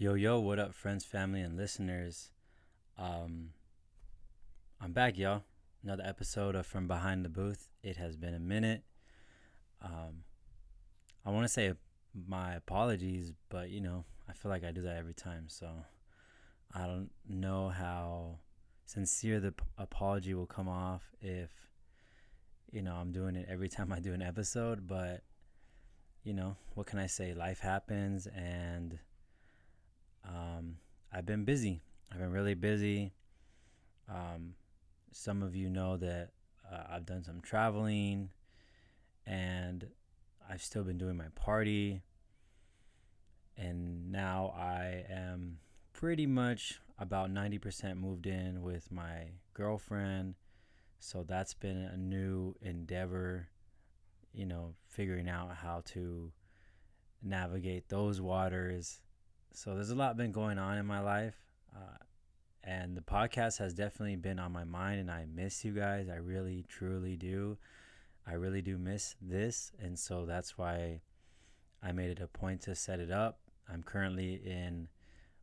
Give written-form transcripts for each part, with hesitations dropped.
Yo, yo, what up, friends, family, and listeners? Um, I'm back, y'all. Another episode of From Behind the Booth. It has been a minute. Um, I want to say my apologies, but I feel like I do that every time. So I don't know how sincere the apology will come off if, I'm doing it every time I do an episode. But, what can I say? Life happens, and um, I've been busy. I've been really busy. Um, some of you know that I've done some traveling and I've still been doing my party. And now I am pretty much about 90% moved in with my girlfriend. So that's been a new endeavor, figuring out how to navigate those waters. So there's a lot been going on in my life. And the podcast has definitely been on my mind, and I miss you guys. I really, truly do. I really do miss this, and so that's why I made it a point to set it up. I'm currently in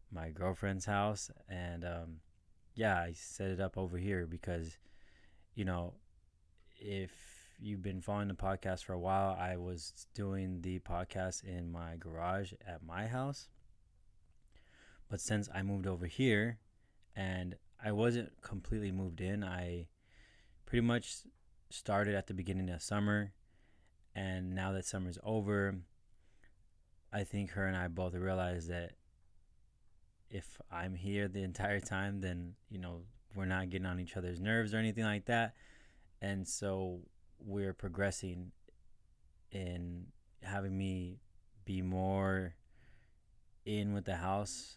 my girlfriend's house, and yeah, I set it up over here because, you know, if you've been following the podcast for a while, I was doing the podcast in my garage at my house. But since I moved over here and I wasn't completely moved in, I pretty much started at the beginning of summer. And now that summer's over, I think her and I both realized that if I'm here the entire time, then, we're not getting on each other's nerves or anything like that. And so we're progressing in having me be more in with the house.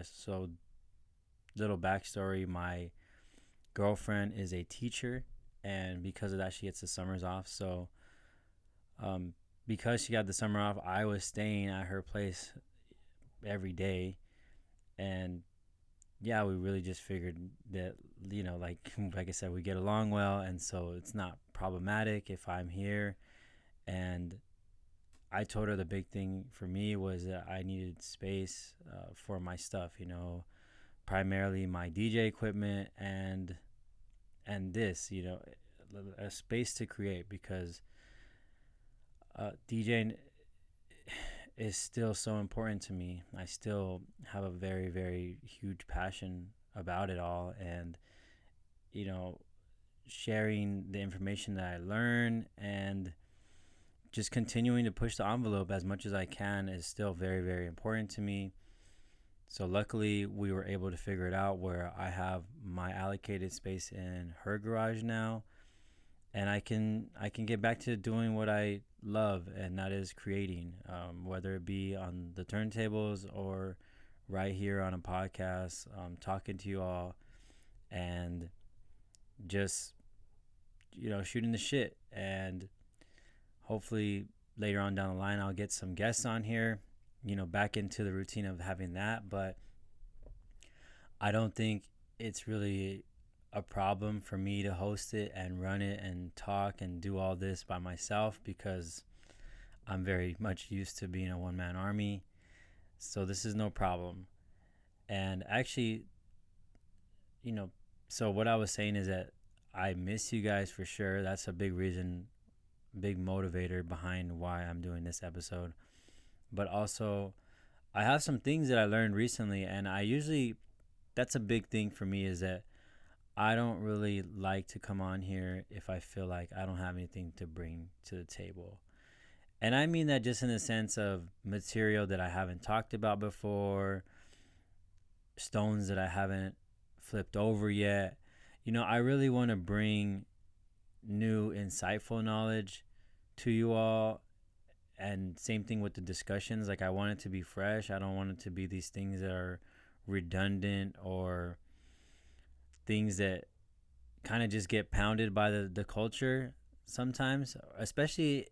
So, little backstory, my girlfriend is a teacher, and because of that, she gets the summers off. So, um, because she got the summer off, I was staying at her place every day. And yeah, we really just figured that, like like I said, we get along well, and so it's not problematic if I'm here. And I told her the big thing for me was that I needed space for my stuff, primarily my DJ equipment and this, a space to create, because DJing is still so important to me. I still have a very, very huge passion about it all. And, you know, sharing the information that I learn and just continuing to push the envelope as much as I can is still very, very important to me. So luckily we were able to figure it out where I have my allocated space in her garage now, and I can get back to doing what I love, and that is creating, whether it be on the turntables or right here on a podcast, talking to you all, and just shooting the shit. And hopefully later on down the line I'll get some guests on here, back into the routine of having that. But I don't think it's really a problem for me to host it and run it and talk and do all this by myself, because I'm very much used to being a one-man army. So this is no problem. And actually, you know, so what I was saying is that I miss you guys for sure. That's a big reason, big motivator behind why I'm doing this episode. But also, I have some things that I learned recently, and that's a big thing for me, is that I don't really like to come on here if I feel like I don't have anything to bring to the table. And I mean that just in the sense of material that I haven't talked about before, stones that I haven't flipped over yet. I really want to bring new, insightful knowledge to you all. And same thing with the discussions. Like, I want it to be fresh. I don't want it to be these things that are redundant or things that kind of just get pounded by the culture sometimes, especially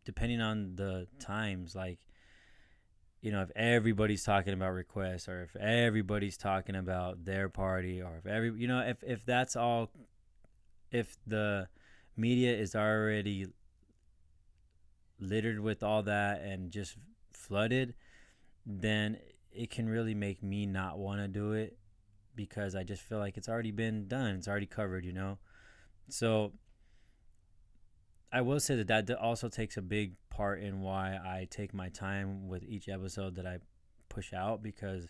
depending on the times. Like, if everybody's talking about requests, or if everybody's talking about their party, or if that's all, if the media is already littered with all that and just flooded, then it can really make me not want to do it because I just feel like it's already been done. It's already covered, you know? So I will say that that also takes a big part in why I take my time with each episode that I push out, because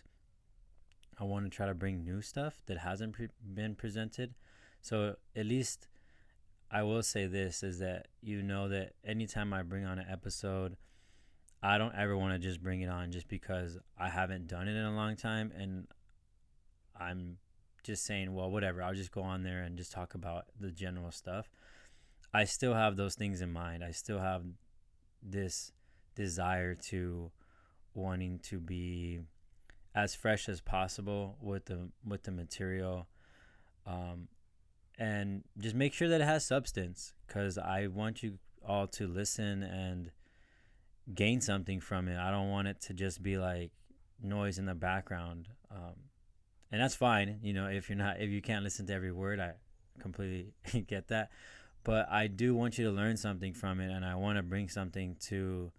I want to try to bring new stuff that hasn't been presented. So at least I will say this is that, you know, that anytime I bring on an episode, I don't ever want to just bring it on just because I haven't done it in a long time and I'm just saying, well, whatever, I'll just go on there and just talk about the general stuff. I still have those things in mind. I still have this desire to wanting to be as fresh as possible with the material, um, and just make sure that it has substance, because I want you all to listen and gain something from it. I don't want it to just be like noise in the background, and that's fine. You know, if you can't listen to every word, I completely get that. But I do want you to learn something from it, and I want to bring something to,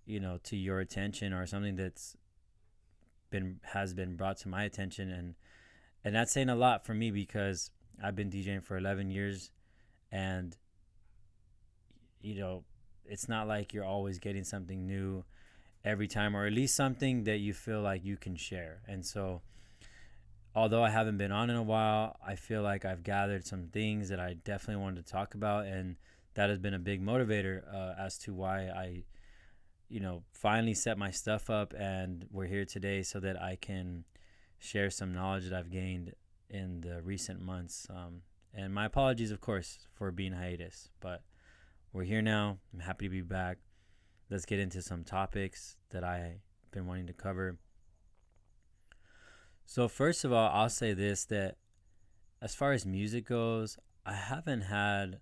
you know, to your attention, or something that's been has been brought to my attention, and that's saying a lot for me because I've been DJing for 11 years, and you know, it's not like you're always getting something new every time, or at least something that you feel like you can share. And so, although I haven't been on in a while, I feel like I've gathered some things that I definitely wanted to talk about, and that has been a big motivator as to why I, you know, finally set my stuff up and we're here today so that I can share some knowledge that I've gained in the recent months. And my apologies, of course, for being hiatus, but we're here now. I'm happy to be back. Let's get into some topics that I've been wanting to cover. So first of all, I'll say this, that as far as music goes, I haven't had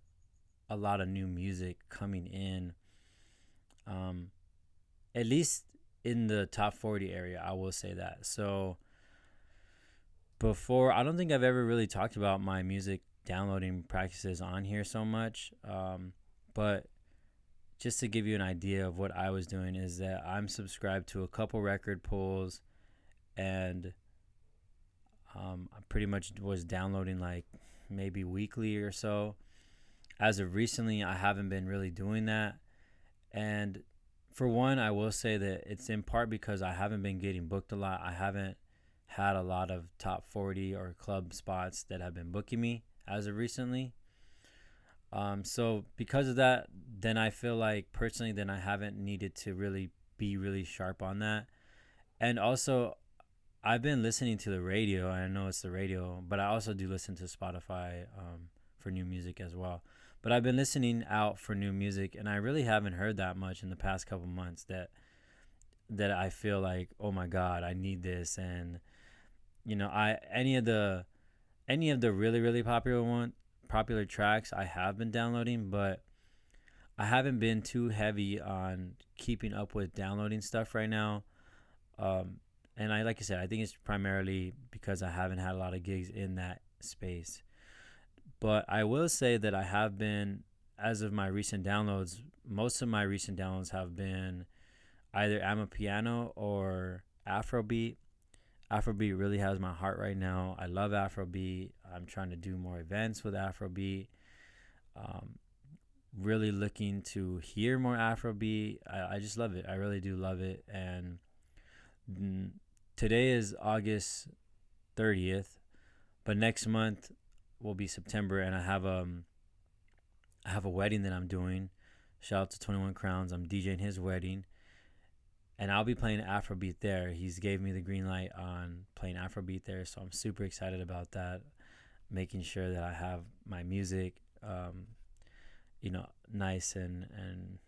a lot of new music coming in, um, at least in the top 40 area. I will say that. So before, I don't think I've ever really talked about my music downloading practices on here so much. But just to give you an idea of what I was doing, is that I'm subscribed to a couple record pools, and I pretty much was downloading like maybe weekly or so. As of recently, I haven't been really doing that. And for one, I will say that it's in part because I haven't been getting booked a lot. I haven't had a lot of top 40 or club spots that have been booking me as of recently. So because of that, then I feel like personally, then I haven't needed to really be really sharp on that. And also, I've been listening to the radio. I know it's the radio, but I also do listen to Spotify for new music as well. But I've been listening out for new music, and I really haven't heard that much in the past couple months that I feel like, oh my God, I need this. And you know, any of the really really popular tracks I have been downloading, but I haven't been too heavy on keeping up with downloading stuff right now. Um, and like I said, I think it's primarily because I haven't had a lot of gigs in that space. But I will say that I have been, as of my recent downloads, most of my recent downloads have been either Amapiano or Afrobeat. Afrobeat really has my heart right now. I love Afrobeat. I'm trying to do more events with Afrobeat. Um, really looking to hear more Afrobeat. I just love it. I really do love it. And today is August 30th, but next month will be September, and I have a wedding that I'm doing. Shout out to 21 Crowns. I'm DJing his wedding, and I'll be playing Afrobeat there. He's gave me the green light on playing Afrobeat there, so I'm super excited about that. Making sure that I have my music, you know, nice and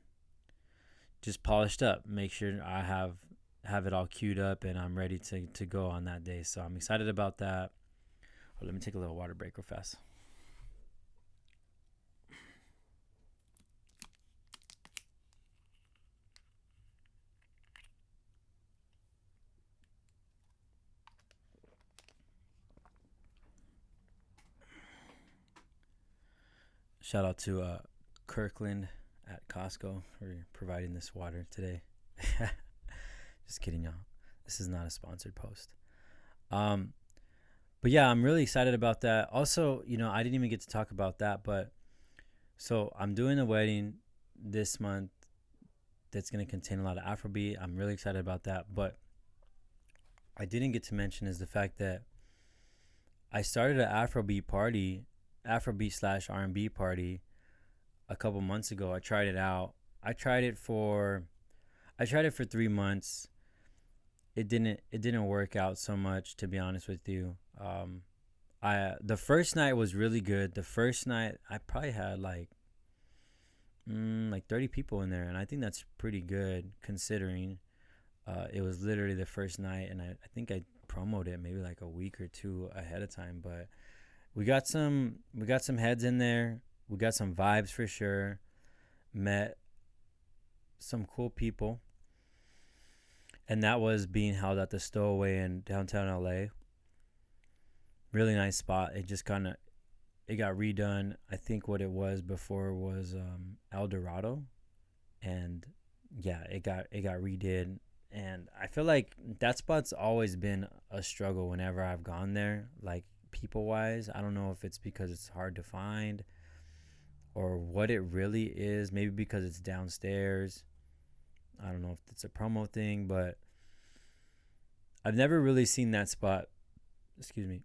just polished up. Make sure I have it all queued up and I'm ready to go on that day. So I'm excited about that. Oh, let me take a little water break real fast. Shout out to Kirkland at Costco for providing this water today. Just kidding, y'all. This is not a sponsored post. Um, but yeah, I'm really excited about that. Also, I didn't even get to talk about that, but so I'm doing a wedding this month that's going to contain a lot of Afrobeat. I'm really excited about that. But I didn't get to mention is the fact that I started an Afrobeat slash R&B party a couple months ago. I tried it out. I tried it for 3 months. It didn't work out so much, to be honest with you. The first night was really good. The first night I probably had like 30 people in there, and I think that's pretty good considering it was literally the first night, and I think I promoted it maybe like a week or two ahead of time. But we got some heads in there. We got some vibes for sure. Met some cool people, and that was being held at the Stowaway in downtown LA. Really nice spot. It got redone. I think what it was before was El Dorado, and yeah, it got redid. And I feel like that spot's always been a struggle whenever I've gone there, like people wise. I don't know if it's because it's hard to find or what it really is. Maybe because it's downstairs. I don't know if it's a promo thing, but I've never really seen that spot. Excuse me.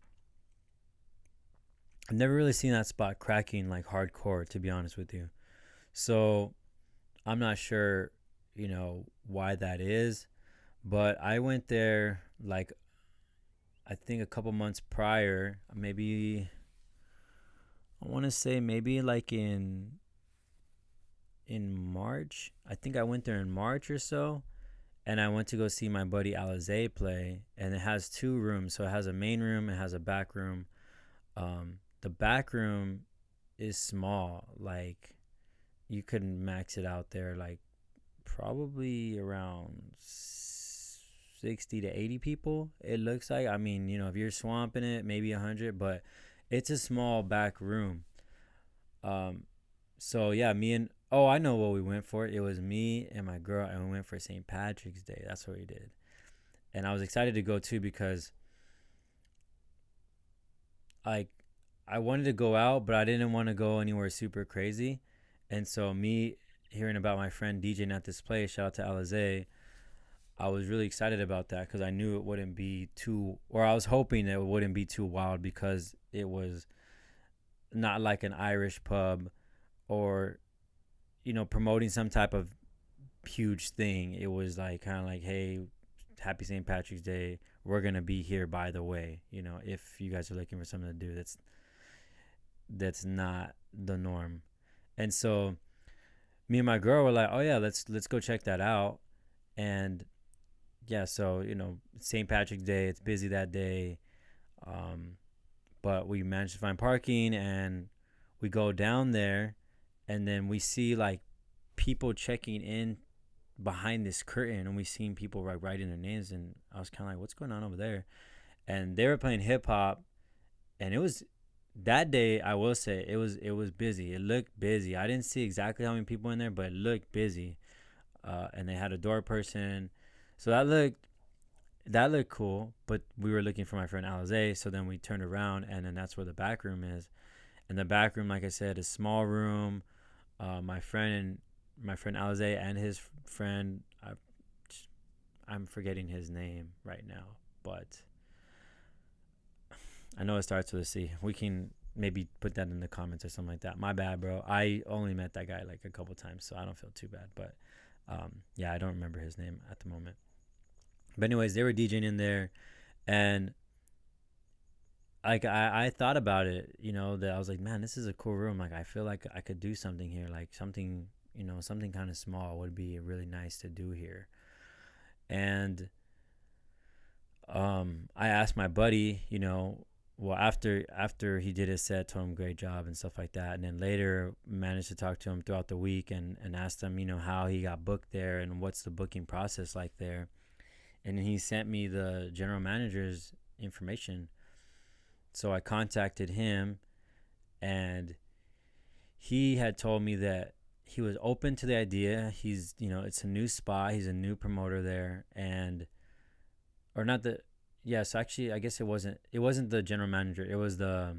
I've never really seen that spot cracking like hardcore, to be honest with you. So I'm not sure, why that is. But I went there like I think a couple months prior, maybe I want to say maybe like in March. I think I went there in March or so, and I went to go see my buddy Alize play, and it has two rooms. So it has a main room, it has a back room. The back room is small, like you could max it out there like probably around 60 to 80 people, it looks like. I mean, if you're swamping it, maybe 100, but it's a small back room. Um, so yeah, I know what we went for. It was me and my girl, and we went for St. Patrick's Day. That's what we did. And I was excited to go too because like I wanted to go out, but I didn't want to go anywhere super crazy. And so me hearing about my friend DJing at this place, shout out to Alize, I was really excited about that because I knew it wouldn't be too, or I was hoping it wouldn't be too wild because it was not like an Irish pub or, promoting some type of huge thing. It was like kind of like, hey, happy St. Patrick's Day. We're going to be here, by the way, if you guys are looking for something to do that's not the norm. And so me and my girl were like, oh yeah, let's go check that out. And yeah, so St. Patrick's Day, it's busy that day, but we managed to find parking, and we go down there, and then we see like people checking in behind this curtain, and we seen people writing their names, and I was kind of like, what's going on over there? And they were playing hip hop, and it was that day. I will say it was busy. It looked busy. I didn't see exactly how many people in there, but it looked busy. And they had a door person, so that looked cool. But we were looking for my friend Alize, so then we turned around, and then that's where the back room is. And the back room, like I said, is small room. My friend Alize and his friend, I'm forgetting his name right now, but I know it starts with a C. We can maybe put that in the comments or something like that. My bad, bro. I only met that guy like a couple times, so I don't feel too bad. But yeah, I don't remember his name at the moment. But anyways, they were DJing in there, and like I thought about it, that I was like, man, this is a cool room. Like I feel like I could do something here, like something, something kind of small would be really nice to do here. And I asked my buddy, well, after he did his set, told him great job and stuff like that, and then later managed to talk to him throughout the week and asked him, how he got booked there and what's the booking process like there. And he sent me the general manager's information. So I contacted him, and he had told me that he was open to the idea. He's, it's a new spot. He's a new promoter there, and or not the, yes, actually, I guess it wasn't the general manager. It was the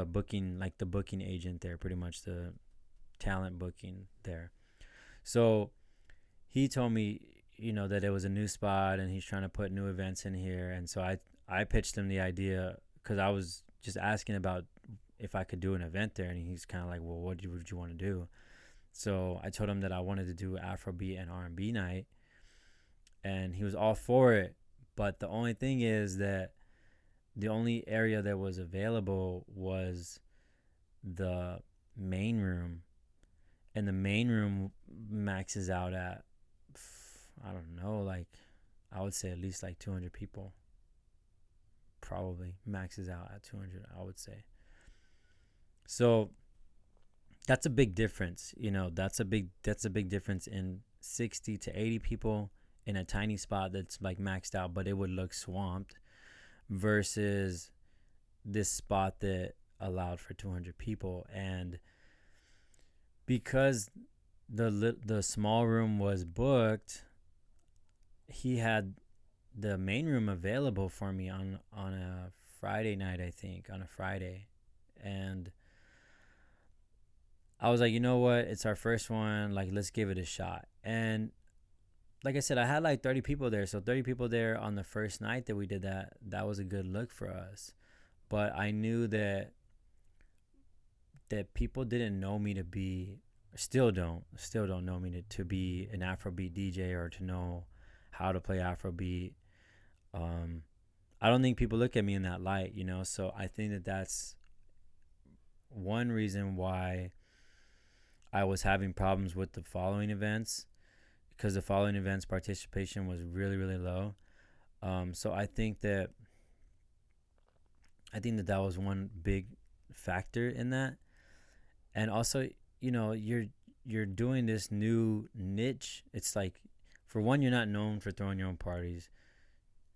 booking, like the booking agent there, pretty much the talent booking there. So he told me, that it was a new spot and he's trying to put new events in here. And so I pitched him the idea because I was just asking about if I could do an event there. And he's kind of like, well, what would you want to do? So I told him that I wanted to do Afrobeat and R&B night. And he was all for it. But the only thing is that the only area that was available was the main room. And the main room maxes out at, I don't know, like, I would say at least like 200 people. Probably maxes out at 200, I would say. So that's a big difference. That's a big difference in 60 to 80 people in a tiny spot that's like maxed out, but it would look swamped, versus this spot that allowed for 200 people. And because the small room was booked, he had the main room available for me on a Friday night, I think, on a Friday. And I was like, you know what? It's our first one. Like, let's give it a shot. And like I said, I had like 30 people there. So 30 people there on the first night that we did that, that was a good look for us. But I knew that people didn't know me to be, still don't know me to be an Afrobeat DJ or to know how to play Afrobeat. Um, I don't think people look at me in that light. So I think that that's one reason why I was having problems with the following events, because the following events participation was really, really low. So I think that that was one big factor in that. And also, you're doing this new niche. It's like, for one, you're not known for throwing your own parties,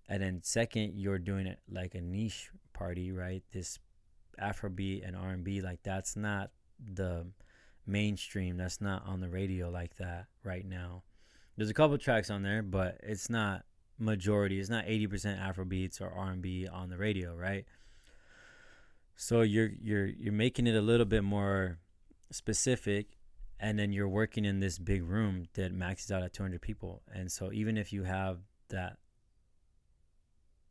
and then second, you're doing it like a niche party, right? This Afrobeat and R&B, like, that's not the mainstream. That's not on the radio like that right now. There's a couple tracks on there, but it's not majority. It's not 80% Afrobeats or R&B on the radio, right? So you're making it a little bit more specific, and then you're working in this big room that maxes out at 200 people. And so even if you have that,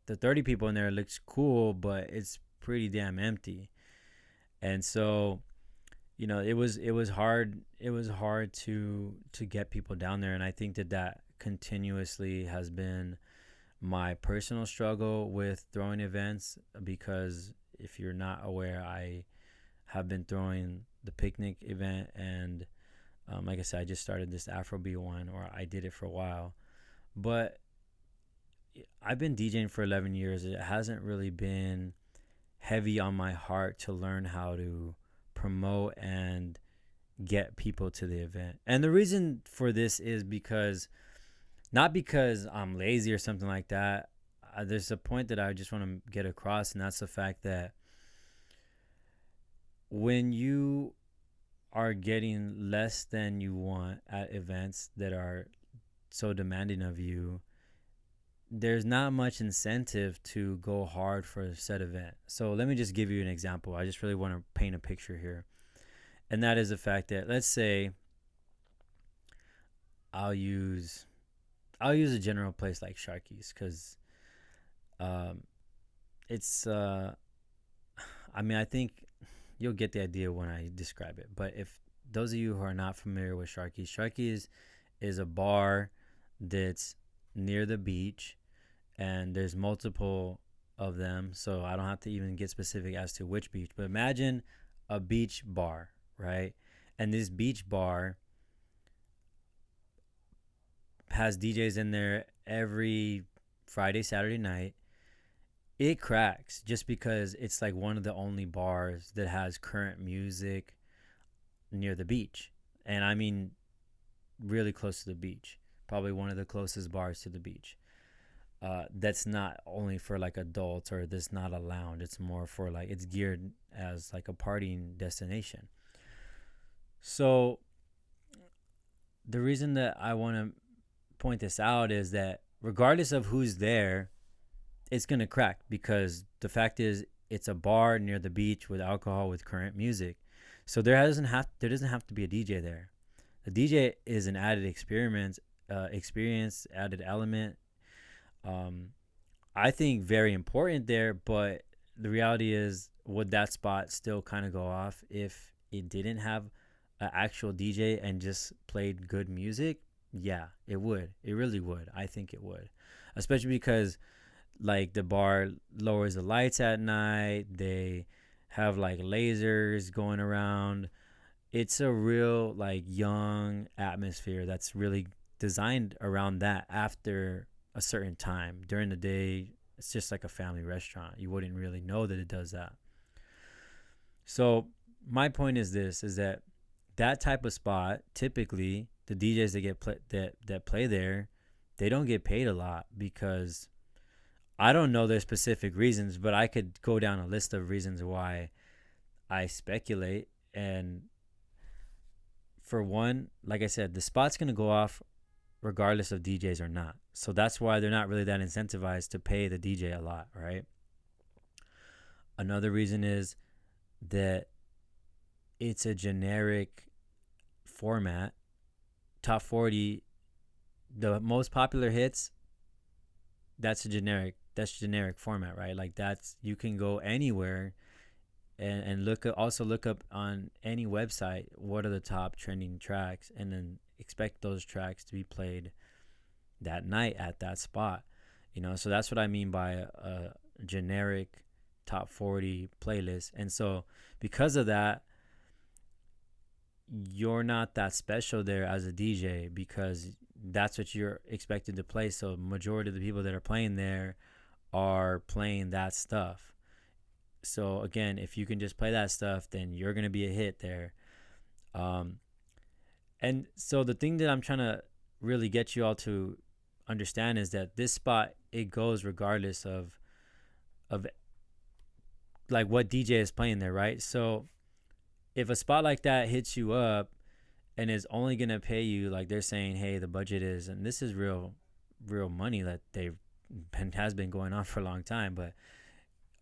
the 30 people in there, looks cool, but it's pretty damn empty. And so, it was hard to get people down there. And I think that continuously has been my personal struggle with throwing events, because if you're not aware, I have been throwing the picnic event, and like I said, I just started this Afrobeat one, or I did it for a while. But I've been DJing for 11 years. It hasn't really been heavy on my heart to learn how to promote and get people to the event. And the reason for this is because, not because I'm lazy or something like that. There's a point that I just want to get across, and that's the fact that when you are getting less than you want at events that are so demanding of you, there's not much incentive to go hard for a set event. So let me just give you an example. I just really want to paint a picture here. And that is the fact that, let's say, I'll use a general place like Sharky's, because um, it's I think you'll get the idea when I describe it. But if those of you who are not familiar with Sharky's is a bar that's near the beach, and there's multiple of them, so I don't have to even get specific as to which beach. But imagine a beach bar, right? And this beach bar has DJs in there every Friday, Saturday night. It cracks just because it's like one of the only bars that has current music near the beach. And I mean, really close to the beach. Probably one of the closest bars to the beach. That's not only for like adults, or that's not a lounge. It's more for like, it's geared as like a partying destination. So the reason that I want to point this out is that regardless of who's there, it's gonna crack because the fact is it's a bar near the beach with alcohol with current music. So there doesn't have to be a DJ there. The DJ is an added experience, added element. Um, I think very important there, but the reality is, would that spot still kind of go off if it didn't have an actual DJ and just played good music? Yeah, it would. It really would. I think it would, especially because like the bar lowers the lights at night. They have like lasers going around. It's a real like young atmosphere that's really designed around that after a certain time. During the day, it's just like a family restaurant. You wouldn't really know that it does that. So my point is this: is that that type of spot, typically the DJs that that play there, they don't get paid a lot because I don't know their specific reasons, but I could go down a list of reasons why I speculate. And for one, like I said, the spot's gonna go off regardless of DJs or not. So that's why they're not really that incentivized to pay the DJ a lot, right? Another reason is that it's a generic format. Top 40, the most popular hits, that's generic format, right? Like that's, you can go anywhere and look up on any website what are the top trending tracks, and then expect those tracks to be played that night at that spot. So that's what I mean by a generic top 40 playlist. And so because of that, you're not that special there as a DJ because that's what you're expected to play. So majority of the people that are playing there are playing that stuff. So again, if you can just play that stuff, then you're gonna be a hit there. Um, and so the thing that I'm trying to really get you all to understand is that this spot, it goes regardless of like what DJ is playing there, right? So if a spot like that hits you up and is only gonna pay you, like they're saying, hey, the budget is, and this is real money that has been going on for a long time, but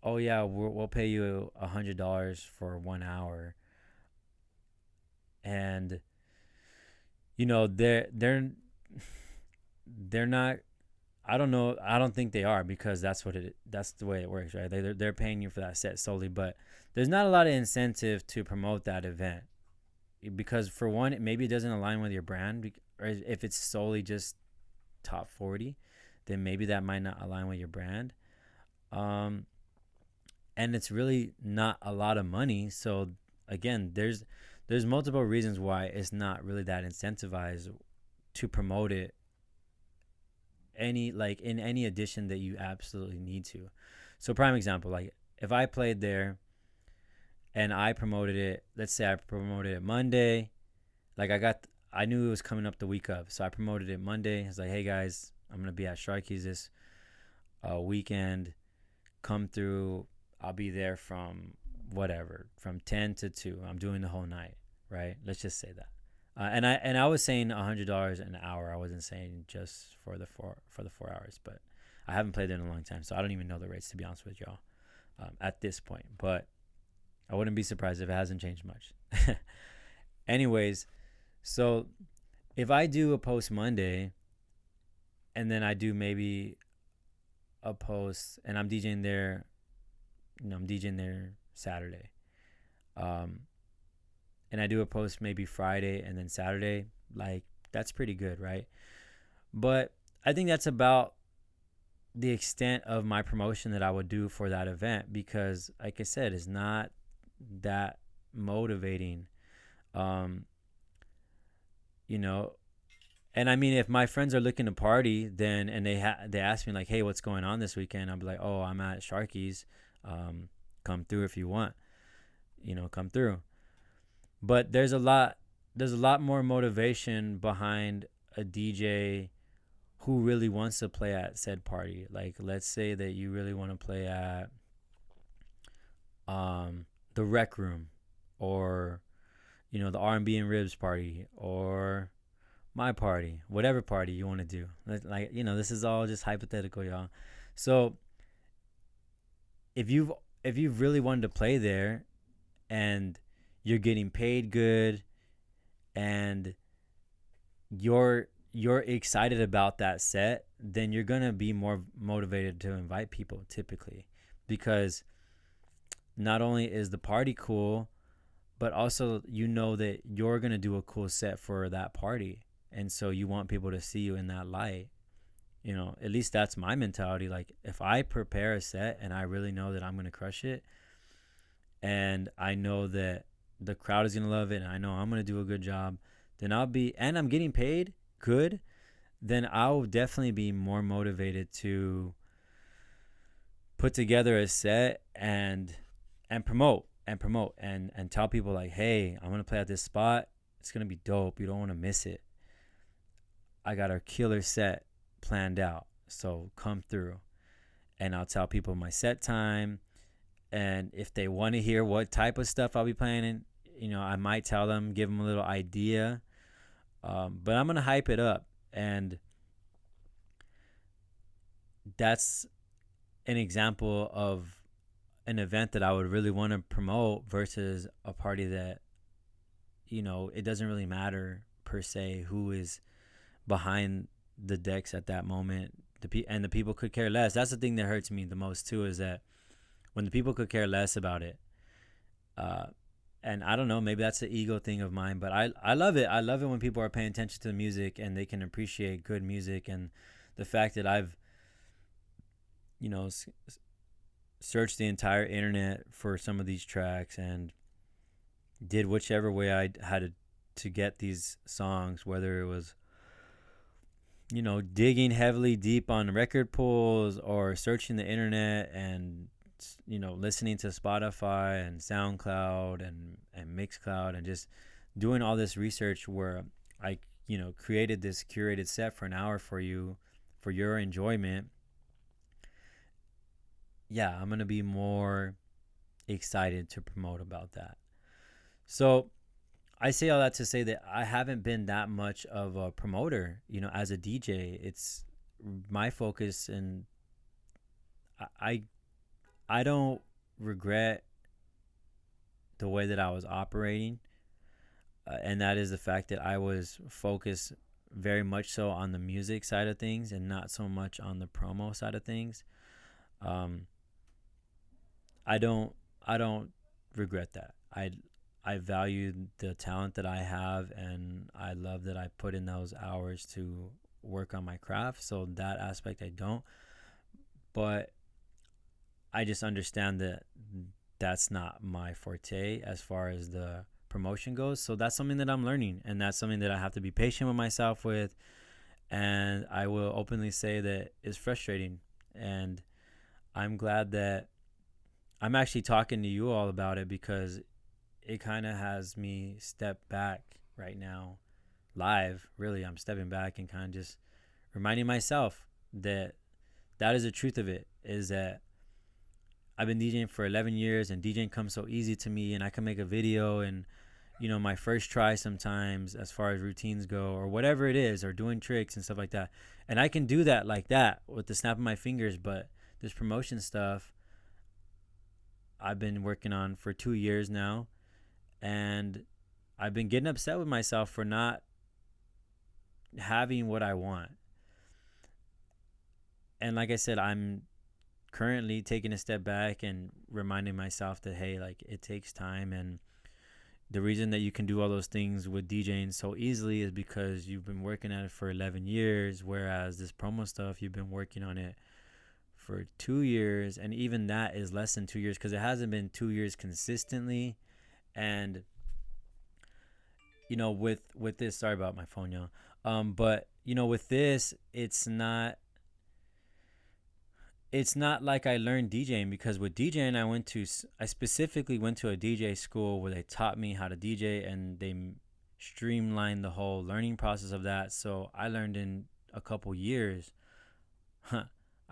oh yeah, we'll pay you $100 for 1 hour, and they're not. I don't know. I don't think they are because that's the way it works, right? They're paying you for that set solely, but there's not a lot of incentive to promote that event because for one, maybe it doesn't align with your brand, or if it's solely just top 40, then maybe that might not align with your brand. Um, and it's really not a lot of money. So again, there's multiple reasons why it's not really that incentivized to promote it in any edition that you absolutely need to. So prime example, like if I played there and I promoted it, let's say I promoted it Monday, like I knew it was coming up the week of, so I promoted it Monday. I was like, hey guys, I'm gonna be at Sharky's this weekend. Come through. I'll be there from whatever, from 10 to 2. I'm doing the whole night, right? Let's just say that. And I was saying $100 an hour. I wasn't saying just for the 4 hours, but I haven't played it in a long time, so I don't even know the rates, to be honest with y'all, at this point. But I wouldn't be surprised if it hasn't changed much. Anyways, so if I do a post Monday and then I do maybe a post and I'm DJing there, I'm DJing there Saturday. And I do a post maybe Friday and then Saturday, like that's pretty good, right? But I think that's about the extent of my promotion that I would do for that event because, like I said, it's not that motivating. Um, you know, and I mean, if my friends are looking to party, then and they ask me like, hey, what's going on this weekend? I'll be like, oh, I'm at Sharky's. Come through if you want. Come through. But there's a lot more motivation behind a DJ who really wants to play at said party. Like let's say that you really want to play at the Rec Room or the R&B and Ribs party or my party, whatever party you want to do. Like, this is all just hypothetical, y'all. So if you've really wanted to play there and you're getting paid good and you're excited about that set, then you're gonna be more motivated to invite people typically, because not only is the party cool, but also that you're gonna do a cool set for that party, and so you want people to see you in that light. At least that's my mentality. Like, if I prepare a set and I really know that I'm gonna crush it, and I know that the crowd is gonna love it, and I know I'm gonna do a good job, then and I'm getting paid good, then I'll definitely be more motivated to put together a set and promote and tell people, like, hey, I'm gonna play at this spot. It's gonna be dope. You don't want to miss it. I got a killer set planned out, so come through. And I'll tell people my set time, and if they want to hear what type of stuff I'll be playing, I might tell them, give them a little idea. But I'm gonna hype it up, and that's an example of an event that I would really want to promote versus a party that, it doesn't really matter per se who is behind the decks at that moment. And the people could care less. That's the thing that hurts me the most too, is that when the people could care less about it. And I don't know, maybe that's the ego thing of mine, but I love it. I love it when people are paying attention to the music and they can appreciate good music, and the fact that I've, searched the entire internet for some of these tracks and did whichever way I had to get these songs, whether it was, digging heavily deep on record pulls or searching the internet and, listening to Spotify and SoundCloud and Mixcloud and just doing all this research where I, created this curated set for an hour for you, for your enjoyment. Yeah, I'm going to be more excited to promote about that. So I say all that to say that I haven't been that much of a promoter, as a DJ. It's my focus, and I don't regret the way that I was operating, and that is the fact that I was focused very much so on the music side of things and not so much on the promo side of things. I don't regret that. I value the talent that I have, and I love that I put in those hours to work on my craft. So that aspect I don't, but I just understand that that's not my forte as far as the promotion goes. So that's something that I'm learning, and that's something that I have to be patient with myself with. And I will openly say that it's frustrating, and I'm glad that I'm actually talking to you all about it, because it kind of has me step back right now live. Really, I'm stepping back and kind of just reminding myself that is the truth of it, is that I've been DJing for 11 years and DJing comes so easy to me, and I can make a video and, my first try sometimes as far as routines go or whatever it is, or doing tricks and stuff like that. And I can do that like that with the snap of my fingers, but this promotion stuff I've been working on for 2 years now, and I've been getting upset with myself for not having what I want. And like I said, I'm currently taking a step back and reminding myself that, hey, like, it takes time, and the reason that you can do all those things with DJing so easily is because you've been working at it for 11 years, whereas this promo stuff, you've been working on it for 2 years, and even that is less than 2 years, because it hasn't been 2 years consistently. And with this, sorry about my phone, y'all. But with this, it's not like I learned DJing, because with DJing, I specifically went to a DJ school where they taught me how to DJ, and they streamlined the whole learning process of that. So I learned in a couple years.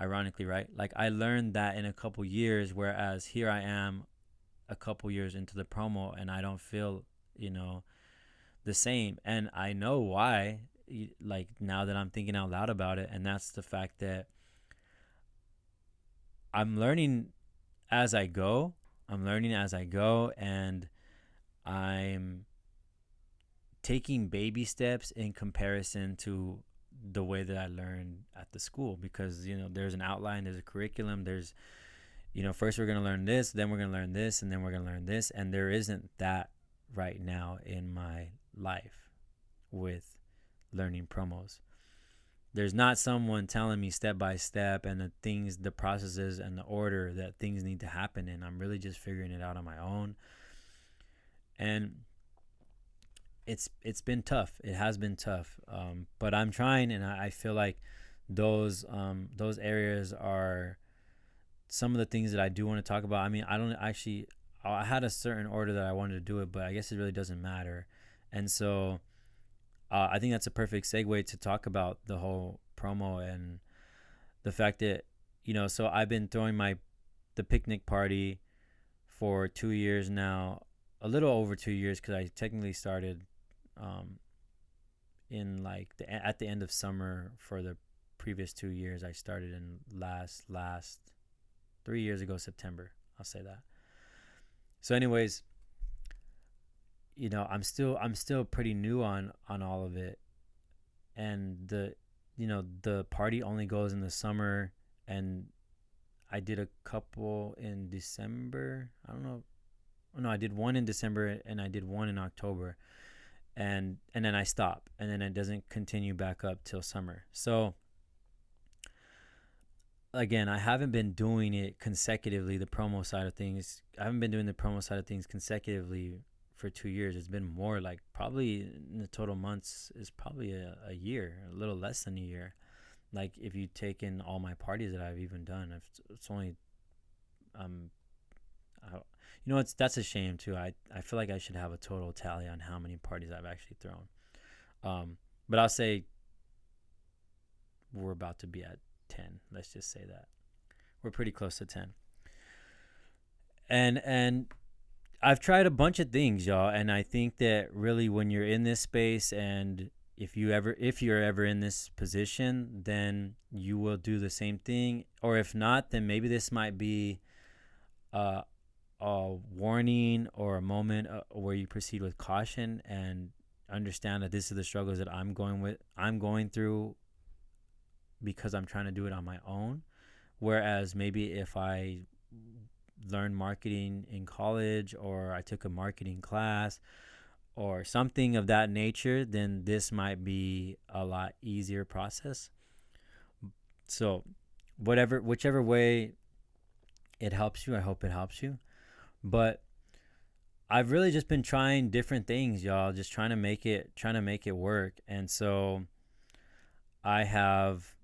Ironically, right? Like, I learned that in a couple years, whereas here I am a couple years into the promo, and I don't feel, the same. And I know why. like now that I'm thinking out loud about it, and that's the fact that I'm learning as I go. I'm learning as I go, and I'm taking baby steps in comparison to the way that I learned at the school, because there's an outline, there's a curriculum, there's first we're going to learn this, then we're going to learn this, and then we're going to learn this, and there isn't that right now in my life with learning promos. There's not someone telling me step by step and the processes and the order that things need to happen in. I'm really just figuring it out on my own. And it's been tough. It has been tough. But I'm trying, and I feel like those areas are some of the things that I do want to talk about. I mean, I had a certain order that I wanted to do it, but I guess it really doesn't matter. And so I think that's a perfect segue to talk about the whole promo and the fact that, so I've been throwing the picnic party for 2 years now, a little over 2 years, because I technically started in like at the end of summer for the previous 2 years. I started in last 3 years ago, September. I'll say that. So anyways, I'm still pretty new on all of it. And the party only goes in the summer, and I did a couple in December. I don't know. No, I did one in December and I did one in October. And then I stop, and then it doesn't continue back up till summer. So again, I haven't been doing it consecutively, the promo side of things. I haven't been doing the promo side of things consecutively for 2 years. It's been more like, probably in the total months is probably a year, a little less than a year. Like if you take in all my parties that I've even done, it's only, that's a shame too. I feel like I should have a total tally on how many parties I've actually thrown. But I'll say we're about to be at 10. Let's just say that we're pretty close to 10. And I've tried a bunch of things, y'all, and I think that really when you're in this space, and if you're ever in this position, then you will do the same thing. Or if not, then maybe this might be a warning or a moment where you proceed with caution and understand that this is the struggles that I'm going through, because I'm trying to do it on my own. Whereas maybe if I learned marketing in college, or I took a marketing class or something of that nature, then this might be a lot easier process. So whichever way it helps you, I hope it helps you. But I've really just been trying different things, y'all, just trying to make it work. And so I've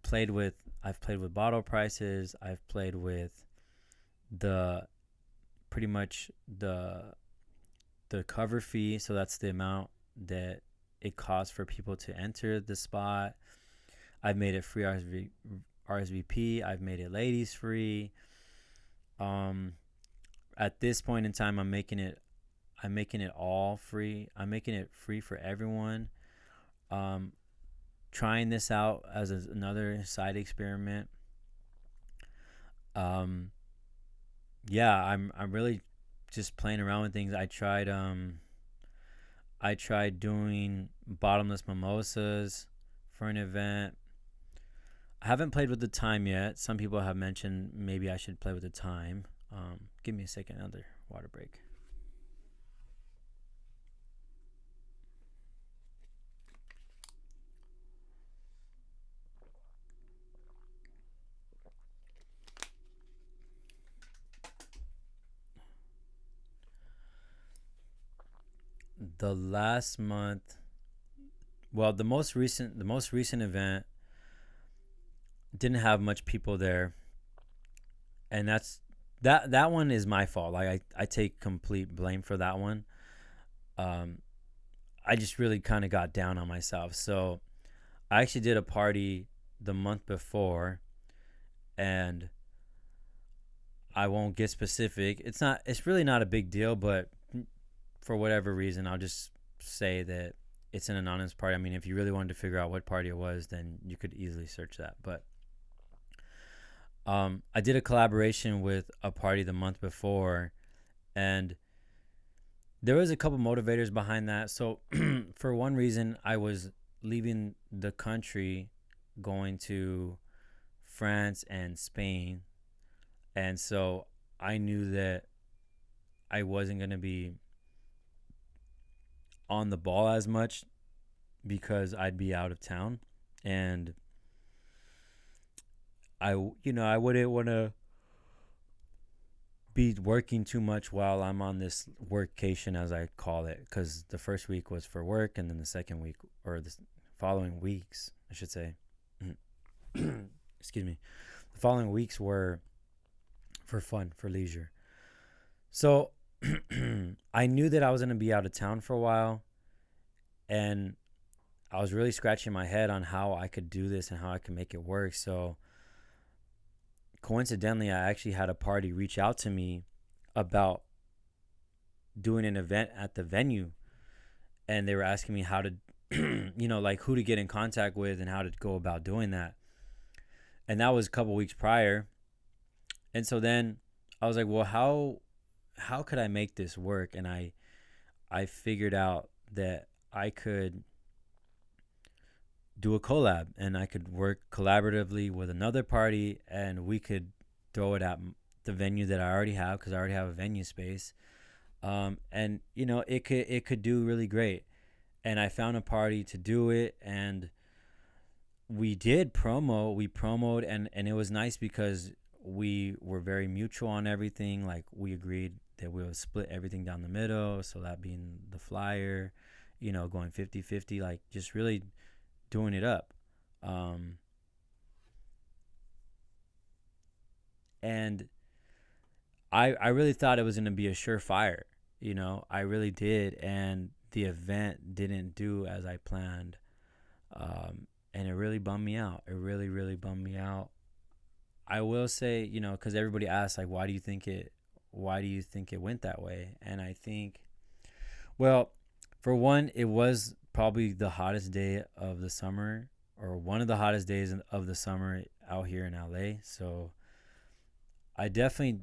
played with bottle prices. I've played with pretty much the cover fee. So that's the amount that it costs for people to enter the spot. I've made it free RSVP. I've made it ladies free. At this point in time, I'm making it all free. I'm making it free for everyone. Trying this out as another side experiment. I'm really just playing around with things. I tried doing bottomless mimosas for an event. I haven't played with the time yet. Some people have mentioned maybe I should play with the time. Give me a second, another water break. The last month, well, the most recent event didn't have much people there, and that one is my fault. Like I take complete blame for that one. I just really kind of got down on myself. So I actually did a party the month before, and I won't get specific. It's really not a big deal, but for whatever reason, I'll just say that it's an anonymous party. I mean, if you really wanted to figure out what party it was, then you could easily search that. But I did a collaboration with a party the month before, and there was a couple motivators behind that. So for one reason, I was leaving the country, going to France and Spain, and so I knew that I wasn't going to be on the ball as much because I'd be out of town, and I wouldn't want to be working too much while I'm on this workcation, as I call it, because the first week was for work, and then the second week, or the following weeks, I should say, excuse me, the following weeks were for fun, for leisure. So I knew that I was going to be out of town for a while, and I was really scratching my head on how I could do this and how I could make it work. So coincidentally, I actually had a party reach out to me about doing an event at the venue, and they were asking me how to like who to get in contact with and how to go about doing that. And that was a couple weeks prior. And so then I was like, well, how could I make this work? And I figured out that I could do a collab, and I could work collaboratively with another party, and we could throw it at the venue that I already have, because I already have a venue space. And it could do really great. And I found a party to do it, and we did promo. We promoed, and it was nice because we were very mutual on everything. Like, we agreed that we would split everything down the middle, so that being the flyer, going 50-50, like just really doing it up. And I really thought it was going to be a surefire. I really did. And the event didn't do as I planned. And it really bummed me out. It really, really bummed me out. I will say, because everybody asks, like, why do you think it went that way? And I think, well, for one, it was probably the hottest day of the summer, or one of the hottest days of the summer out here in LA. So I definitely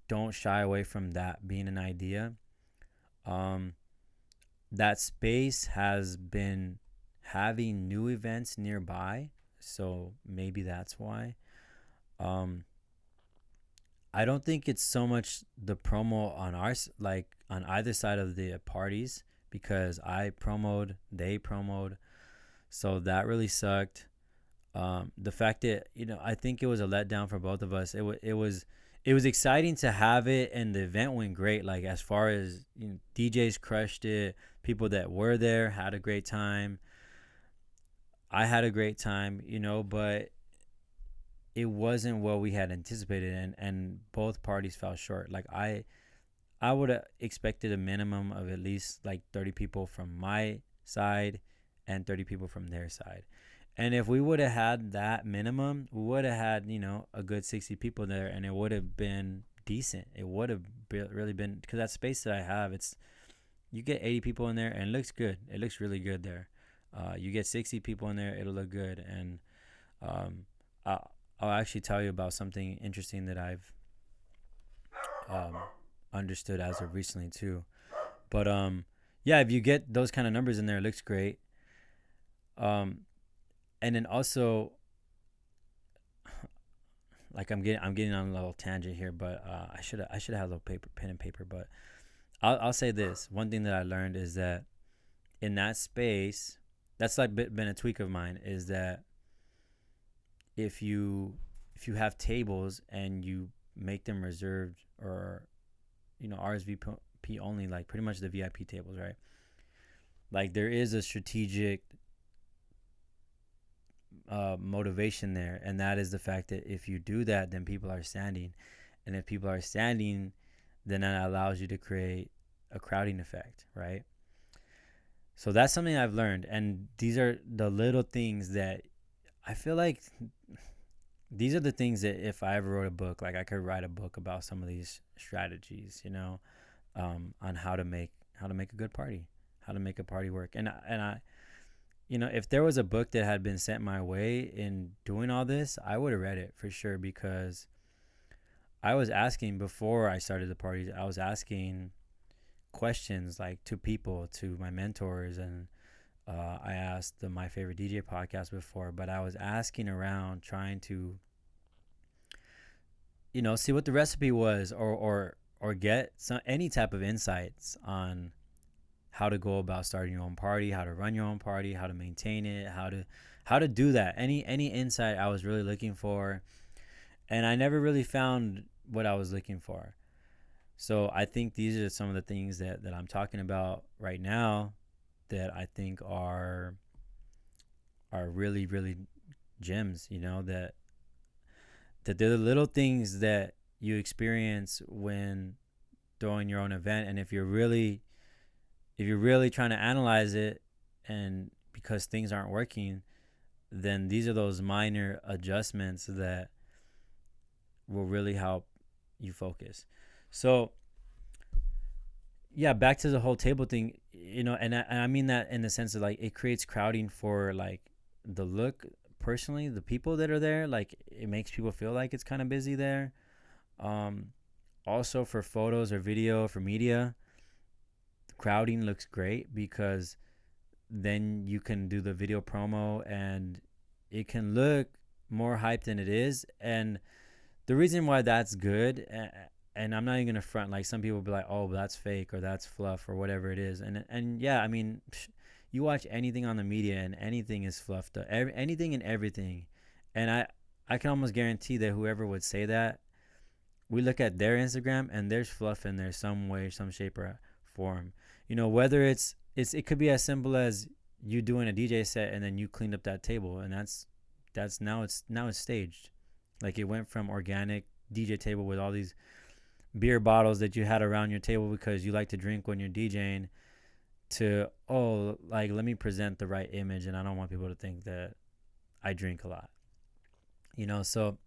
don't shy away from that being an idea. That space has been having new events nearby, so maybe that's why. I don't think it's so much the promo on on either side of the parties, because I promoted, they promoted, so that really sucked. The fact that I think it was a letdown for both of us. It was exciting to have it, and the event went great. Like, as far as DJs crushed it, people that were there had a great time. I had a great time, but it wasn't what we had anticipated, and both parties fell short. Like, I would have expected a minimum of at least like 30 people from my side and 30 people from their side. And if we would have had that minimum, we would have had, a good 60 people there, and it would have been decent. It would have really been, because that space that I have, you get 80 people in there, and it looks good. It looks really good there. You get 60 people in there, it'll look good. And I'll actually tell you about something interesting that I've understood as of recently too. But yeah, if you get those kind of numbers in there, it looks great. And then also, like, I'm getting on a little tangent here, but I should have had a little pen and paper. But I'll say this: one thing that I learned is that in that space, that's like been a tweak of mine, is that if you have tables and you make them reserved, or RSVP only, like pretty much the VIP tables, right? Like, there is a strategic motivation there, and that is the fact that if you do that, then people are standing, and if people are standing, then that allows you to create a crowding effect, right? So that's something I've learned, and these are the little things that I feel like, these are the things that if I ever wrote a book, like, I could write a book about some of these strategies, on how to make a good party, how to make a party work. And I if there was a book that had been sent my way in doing all this, I would have read it for sure, because I was asking before I started the parties. I was asking questions like to people, to my mentors, and I asked the My Favorite DJ podcast before, but I was asking around trying to, see what the recipe was, or get any type of insights on how to go about starting your own party, how to run your own party, how to maintain it, how to do that. Any insight I was really looking for, and I never really found what I was looking for. So I think these are some of the things that I'm talking about right now that I think are really, really gems, that they're the little things that you experience when throwing your own event. And if you're really trying to analyze it, and because things aren't working, then these are those minor adjustments that will really help you focus. So yeah, back to the whole table thing, and I mean that in the sense of like it creates crowding for like the look. Personally, the people that are there, like it makes people feel like it's kind of busy there. Um, Also for photos or video for media, the crowding looks great because then you can do the video promo and it can look more hyped than it is. And the reason why that's good, and I'm not even gonna front, like some people be like, oh, that's fake or that's fluff or whatever it is, and yeah, I mean, you watch anything on the media and anything is fluffed up, anything and everything, and I can almost guarantee that whoever would say that, we look at their Instagram and there's fluff in there some way, some shape or form. Whether it could be as simple as you doing a DJ set and then you cleaned up that table, and that's now it's staged. Like it went from organic DJ table with all these beer bottles that you had around your table because you like to drink when you're DJing, to, oh, like let me present the right image and I don't want people to think that I drink a lot. So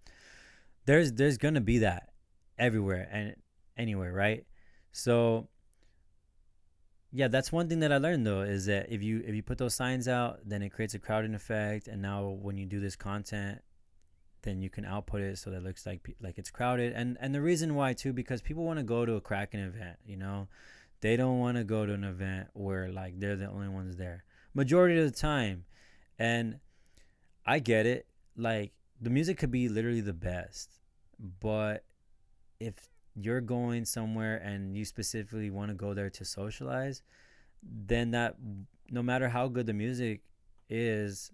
there's gonna be that everywhere and anywhere, right? So yeah, that's one thing that I learned though, is that if you put those signs out, then it creates a crowding effect, and now when you do this content, then you can output it so that it looks like it's crowded. And the reason why too, because people want to go to a Kraken event, they don't want to go to an event where like they're the only ones there majority of the time. And I get it, like the music could be literally the best, but if you're going somewhere and you specifically want to go there to socialize, then that, no matter how good the music is,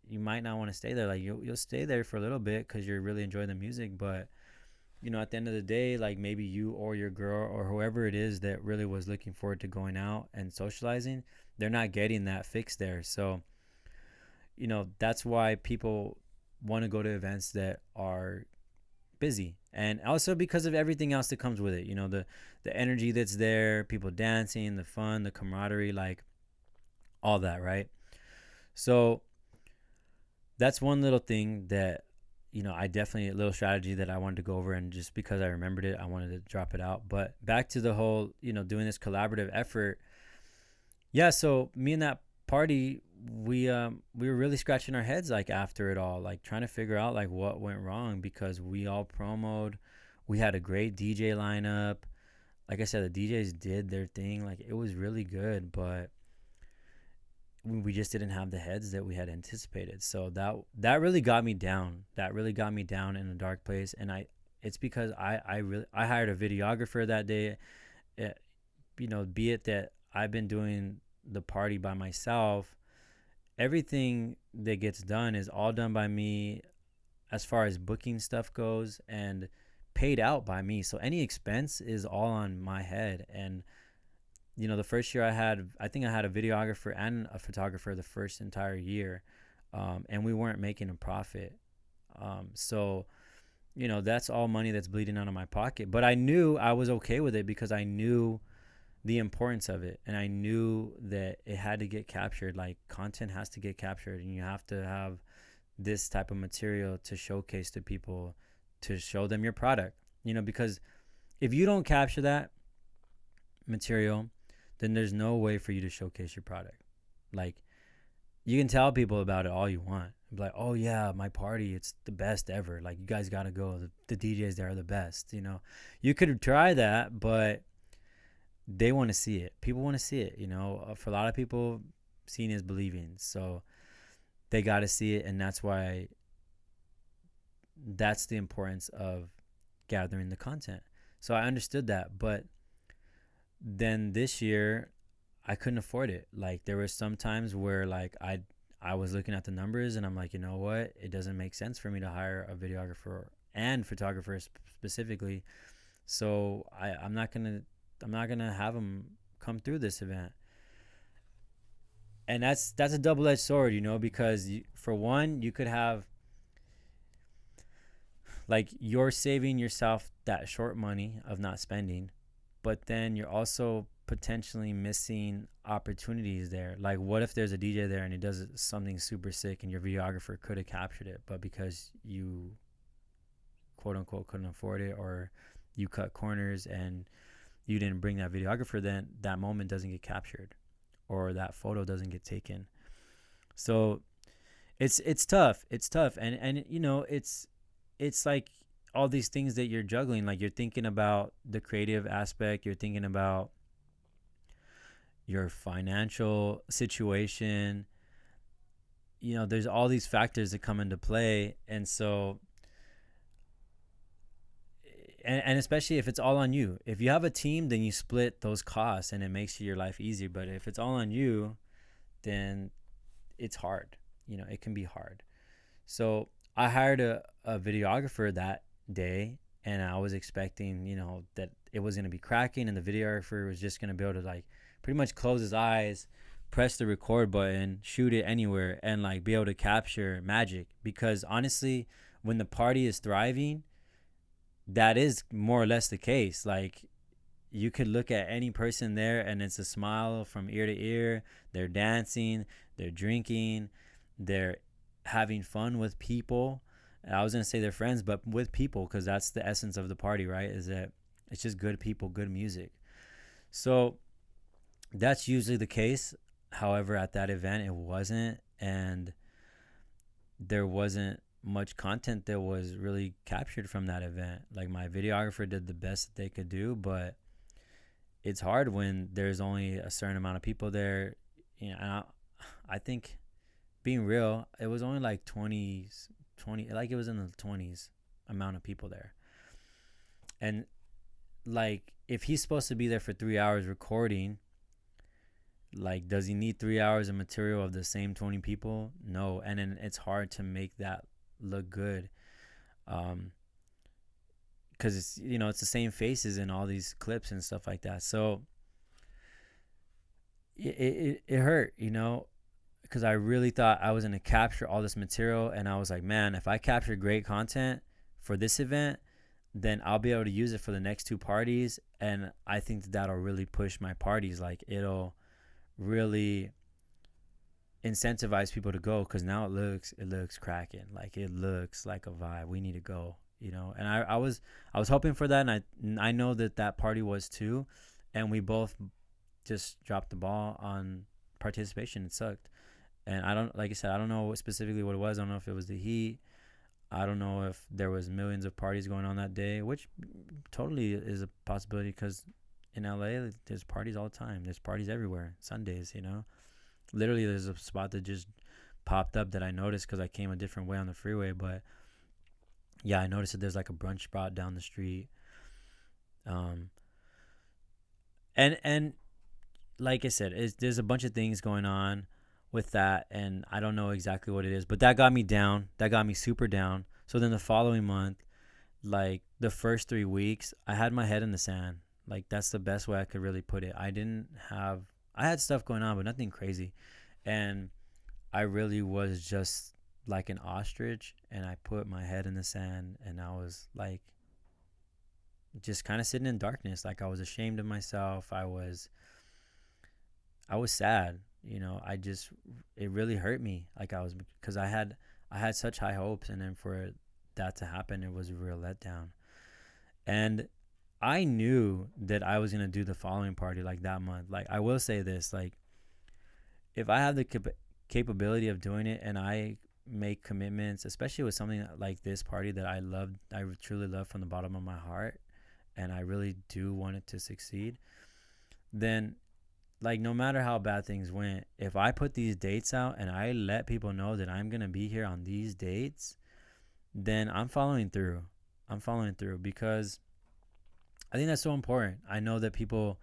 you might not want to stay there. Like you'll stay there for a little bit because you're really enjoying the music, but at the end of the day, like maybe you or your girl or whoever it is that really was looking forward to going out and socializing, they're not getting that fix there. So that's why people want to go to events that are busy, and also because of everything else that comes with it, the energy that's there, people dancing, the fun, the camaraderie, like all that, right? So that's one little thing that I definitely, a little strategy that I wanted to go over, and just because I remembered it, I wanted to drop it out. But back to the whole doing this collaborative effort. Yeah, so me and that party, we were really scratching our heads like after it all, like trying to figure out like what went wrong, because we all promoed, we had a great DJ lineup. Like I said, the DJs did their thing, like it was really good, but we just didn't have the heads that we had anticipated. So that really got me down. That really got me down in a dark place. And it's because I hired a videographer that day. Be it that I've been doing the party by myself, everything that gets done is all done by me as far as booking stuff goes, and paid out by me. So any expense is all on my head. And the first year I think I had a videographer and a photographer the first entire year, and we weren't making a profit. So that's all money that's bleeding out of my pocket. But I knew I was okay with it because I knew the importance of it, and I knew that it had to get captured. Like content has to get captured, and you have to have this type of material to showcase to people, to show them your product. Because if you don't capture that material, then there's no way for you to showcase your product. Like, you can tell people about it all you want. Be like, oh yeah, my party, it's the best ever. Like, you guys gotta go. The DJs there are the best. You could try that, but they want to see it. People want to see it. For a lot of people, seeing is believing. So they got to see it, and that's the importance of gathering the content. So I understood that, but then this year I couldn't afford it. Like, there were some times where, like, I was looking at the numbers and I'm like, you know what? It doesn't make sense for me to hire a videographer and photographer specifically. So I'm not gonna have them come through this event. And that's a double-edged sword, because for one, you could have, like, you're saving yourself that short money of not spending, but then you're also potentially missing opportunities there. Like, what if there's a DJ there and he does something super sick and your videographer could have captured it, but because you quote unquote couldn't afford it, or you cut corners and you didn't bring that videographer, then that moment doesn't get captured or that photo doesn't get taken. So it's tough. It's tough. And it's like all these things that you're juggling. Like, you're thinking about the creative aspect, you're thinking about your financial situation. There's all these factors that come into play. And so, and especially if it's all on you. If you have a team, then you split those costs and it makes your life easier. But if it's all on you, then it's hard. It can be hard. So I hired a videographer that day, and I was expecting, that it was going to be cracking and the videographer was just going to be able to, like, pretty much close his eyes, press the record button, shoot it anywhere, and, like, be able to capture magic. Because honestly, when the party is thriving, that is more or less the case. Like, you could look at any person there and it's a smile from ear to ear. They're dancing, they're drinking, they're having fun with people. I was going to say they're friends, but with people, because that's the essence of the party, right? Is that it's just good people, good music. So that's usually the case. However, at that event, it wasn't, and there wasn't much content that was really captured from that event. Like, my videographer did the best that they could do, but it's hard when there's only a certain amount of people there. And I think, being real, it was only like 20, like, it was in the 20s amount of people there. And, like, if he's supposed to be there for 3 hours recording, like, does he need 3 hours of material of the same 20 people? No. And then it's hard to make that look good, because it's it's the same faces in all these clips and stuff like that. So it hurt, because I really thought I was going to capture all this material, and I was like, man, if I capture great content for this event, then I'll be able to use it for the next two parties, and I think that'll really push my parties. Like, it'll really incentivize people to go, because now it looks cracking. Like, it looks like a vibe. We need to go, and I was hoping for that, and I know that party was too, and we both just dropped the ball on participation. It sucked. And like I said, I don't know specifically what it was. I don't know if it was the heat. I don't know if there was millions of parties going on that day, which totally is a possibility, because in LA, there's parties all the time. There's parties everywhere. Sundays, literally there's a spot that just popped up that I noticed because I came a different way on the freeway. But yeah, I noticed that there's like a brunch spot down the street. And like I said, there's a bunch of things going on with that, and I don't know exactly what it is, but that got me down. That got me super down. So then the following month, like the first 3 weeks, I had my head in the sand. Like, that's the best way I could really put it. I had stuff going on, but nothing crazy. And I really was just like an ostrich, and I put my head in the sand, and I was like just kind of sitting in darkness. Like, I was ashamed of myself. I was sad. It really hurt me. Like, because I had such high hopes, and then for that to happen, it was a real letdown. And I knew that I was gonna do the following party like that month. Like I will say this, like if I have the capability of doing it and I make commitments, especially with something like this party that I love, I truly love from the bottom of my heart, and I really do want it to succeed, then like no matter how bad things went, if I put these dates out and I let people know that I'm gonna be here on these dates, then I'm following through. I'm following through because I think that's so important. I know that people,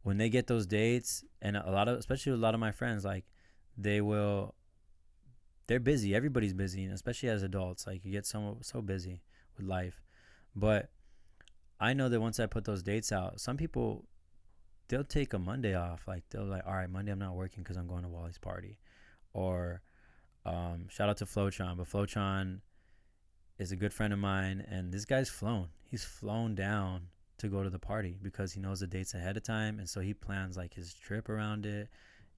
when they get those dates, and a lot of, especially a lot of my friends, like they will, they're busy. Everybody's busy, and especially as adults, like you get so busy with life. But I know that once I put those dates out, some people, they'll take a Monday off. Like they'll like, all right, Monday I'm not working because I'm going to Wally's party. Or shout out to Flotron, but Flotron is a good friend of mine, and this guy's flown. He's flown down to go to the party because he knows the dates ahead of time, and so he plans like his trip around it.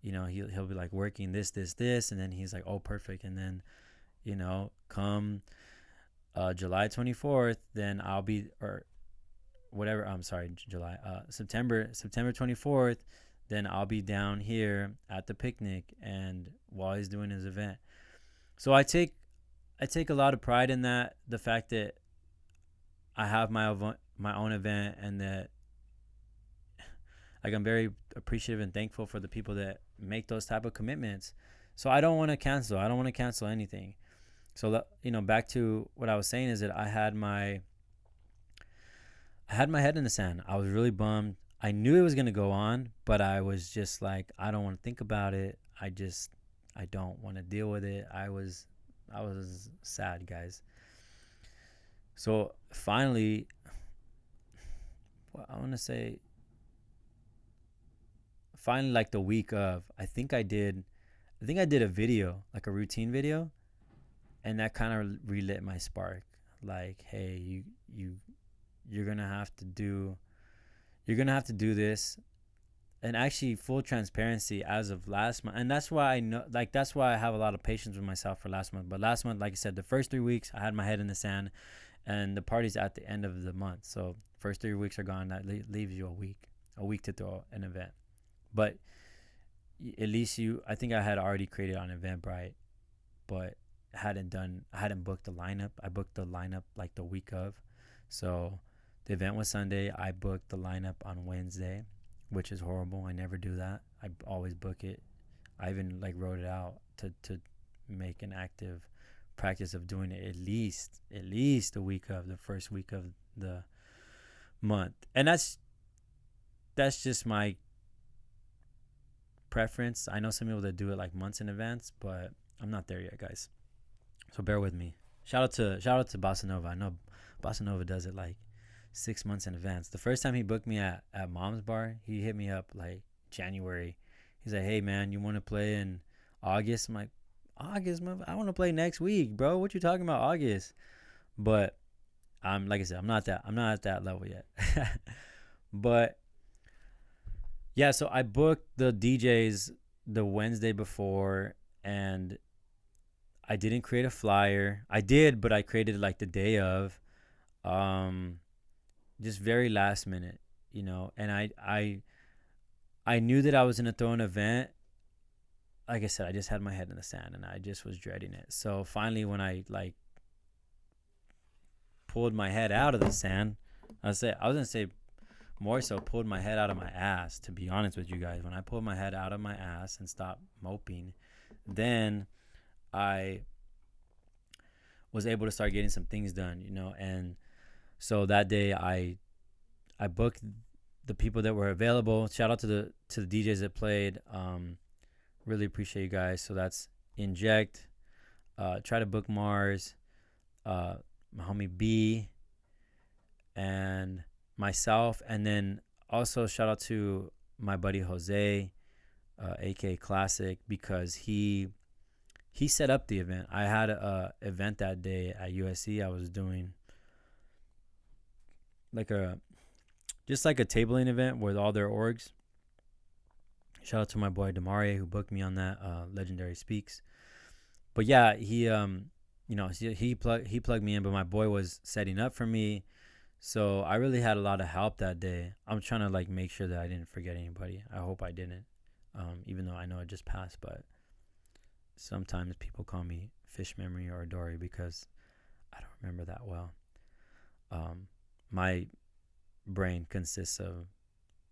You know, he'll be like working this, and then he's like, oh, perfect. And then, you know, come July 24th, then I'll be, or whatever. I'm sorry, July, September 24th, then I'll be down here at the picnic, and while he's doing his event. So I take a lot of pride in that, the fact that I have my own event, and that like I'm very appreciative and thankful for the people that make those type of commitments. So I don't want to cancel. I don't want to cancel anything. So you know, back to what I was saying is that I had my head in the sand. I was really bummed. I knew it was gonna go on, but I was just like, I don't want to think about it. I don't want to deal with it. I was sad, guys. So finally, well, I want to say finally, like the week of, I think I did a video, like a routine video, and that kind of relit my spark. Like, hey, you're gonna have to do this. And actually, full transparency, as of last month, and that's why I know, like that's why I have a lot of patience with myself for last month. But last month, like I said, the first 3 weeks I had my head in the sand, and the party's at the end of the month. So first 3 weeks are gone. That leaves you a week to throw an event. But at least I think I had already created on Eventbrite, but I hadn't booked the lineup. I booked the lineup like the week of. So the event was Sunday. I booked the lineup on Wednesday, which is horrible. I never do that. I always book it. I even like wrote it out to make an active practice of doing it at least a week of the first week of the month. And that's just my preference. I know some people that do it like months in advance, but I'm not there yet, guys. So bear with me. Shout out to Bossa Nova. I know Bossa Nova does it like 6 months in advance. The first time he booked me at Mom's Bar, he hit me up like January. He's like, hey man, you want to play in August? I'm like, August? I want to play next week, bro. What you talking about, August? But like I said, I'm not at that level yet. But yeah, so I booked the DJs the Wednesday before, and I didn't create a flyer. I did, but I created it like the day of. Just very last minute, you know. And I knew that I was gonna throw an event. Like I said, I just had my head in the sand, and I just was dreading it. So finally, when I like pulled my head out of the sand, I was gonna say more so pulled my head out of my ass, to be honest with you guys. When I pulled my head out of my ass and stopped moping, then I was able to start getting some things done, you know. And so that day I booked the people that were available. Shout out to the DJs that played. Really appreciate you guys. So that's Inject, Try to Book Mars, my homie B, and myself. And then also shout out to my buddy Jose, aka Classic, because he set up the event. I had a event that day at USC. I was doing like a tabling event with all their orgs. Shout out to my boy Demarie, who booked me on that, Legendary Speaks. But yeah, he he plugged me in, but my boy was setting up for me. So I really had a lot of help that day. I'm trying to like make sure that I didn't forget anybody. I hope I didn't. Even though I know it just passed, but sometimes people call me fish memory or Dory because I don't remember that well. My brain consists of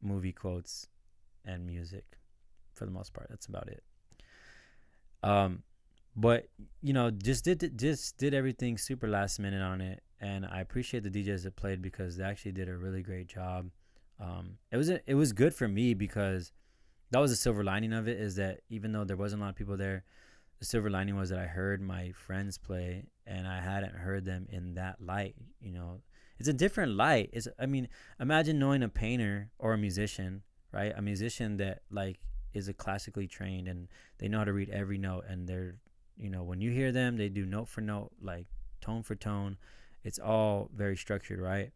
movie quotes and music for the most part. That's about it. Um, but just did everything super last minute on it, and I appreciate the DJs that played because they actually did a really great job. It was good for me because that was the silver lining of it, is that even though there wasn't a lot of people there, the silver lining was that I heard my friends play and I hadn't heard them in that light. It's a different light. Imagine knowing a painter or a musician, right? A musician that like is a classically trained and they know how to read every note, and they're, when you hear them, they do note for note, like tone for tone. It's all very structured, right?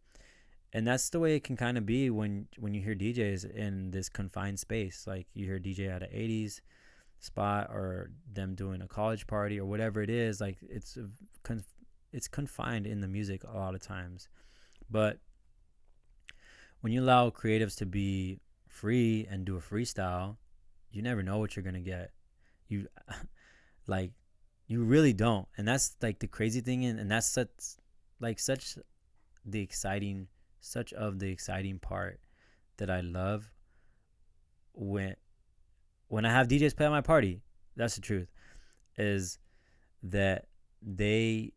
And that's the way it can kind of be when you hear DJs in this confined space. Like you hear DJ at an 80s spot or them doing a college party or whatever it is. Like it's confined in the music a lot of times. But when you allow creatives to be free and do a freestyle, you never know what you're gonna get. You like you really don't, and that's like the crazy thing, and that's such the exciting such of the exciting part that I love when I have DJs play at my party. That's the truth, is that they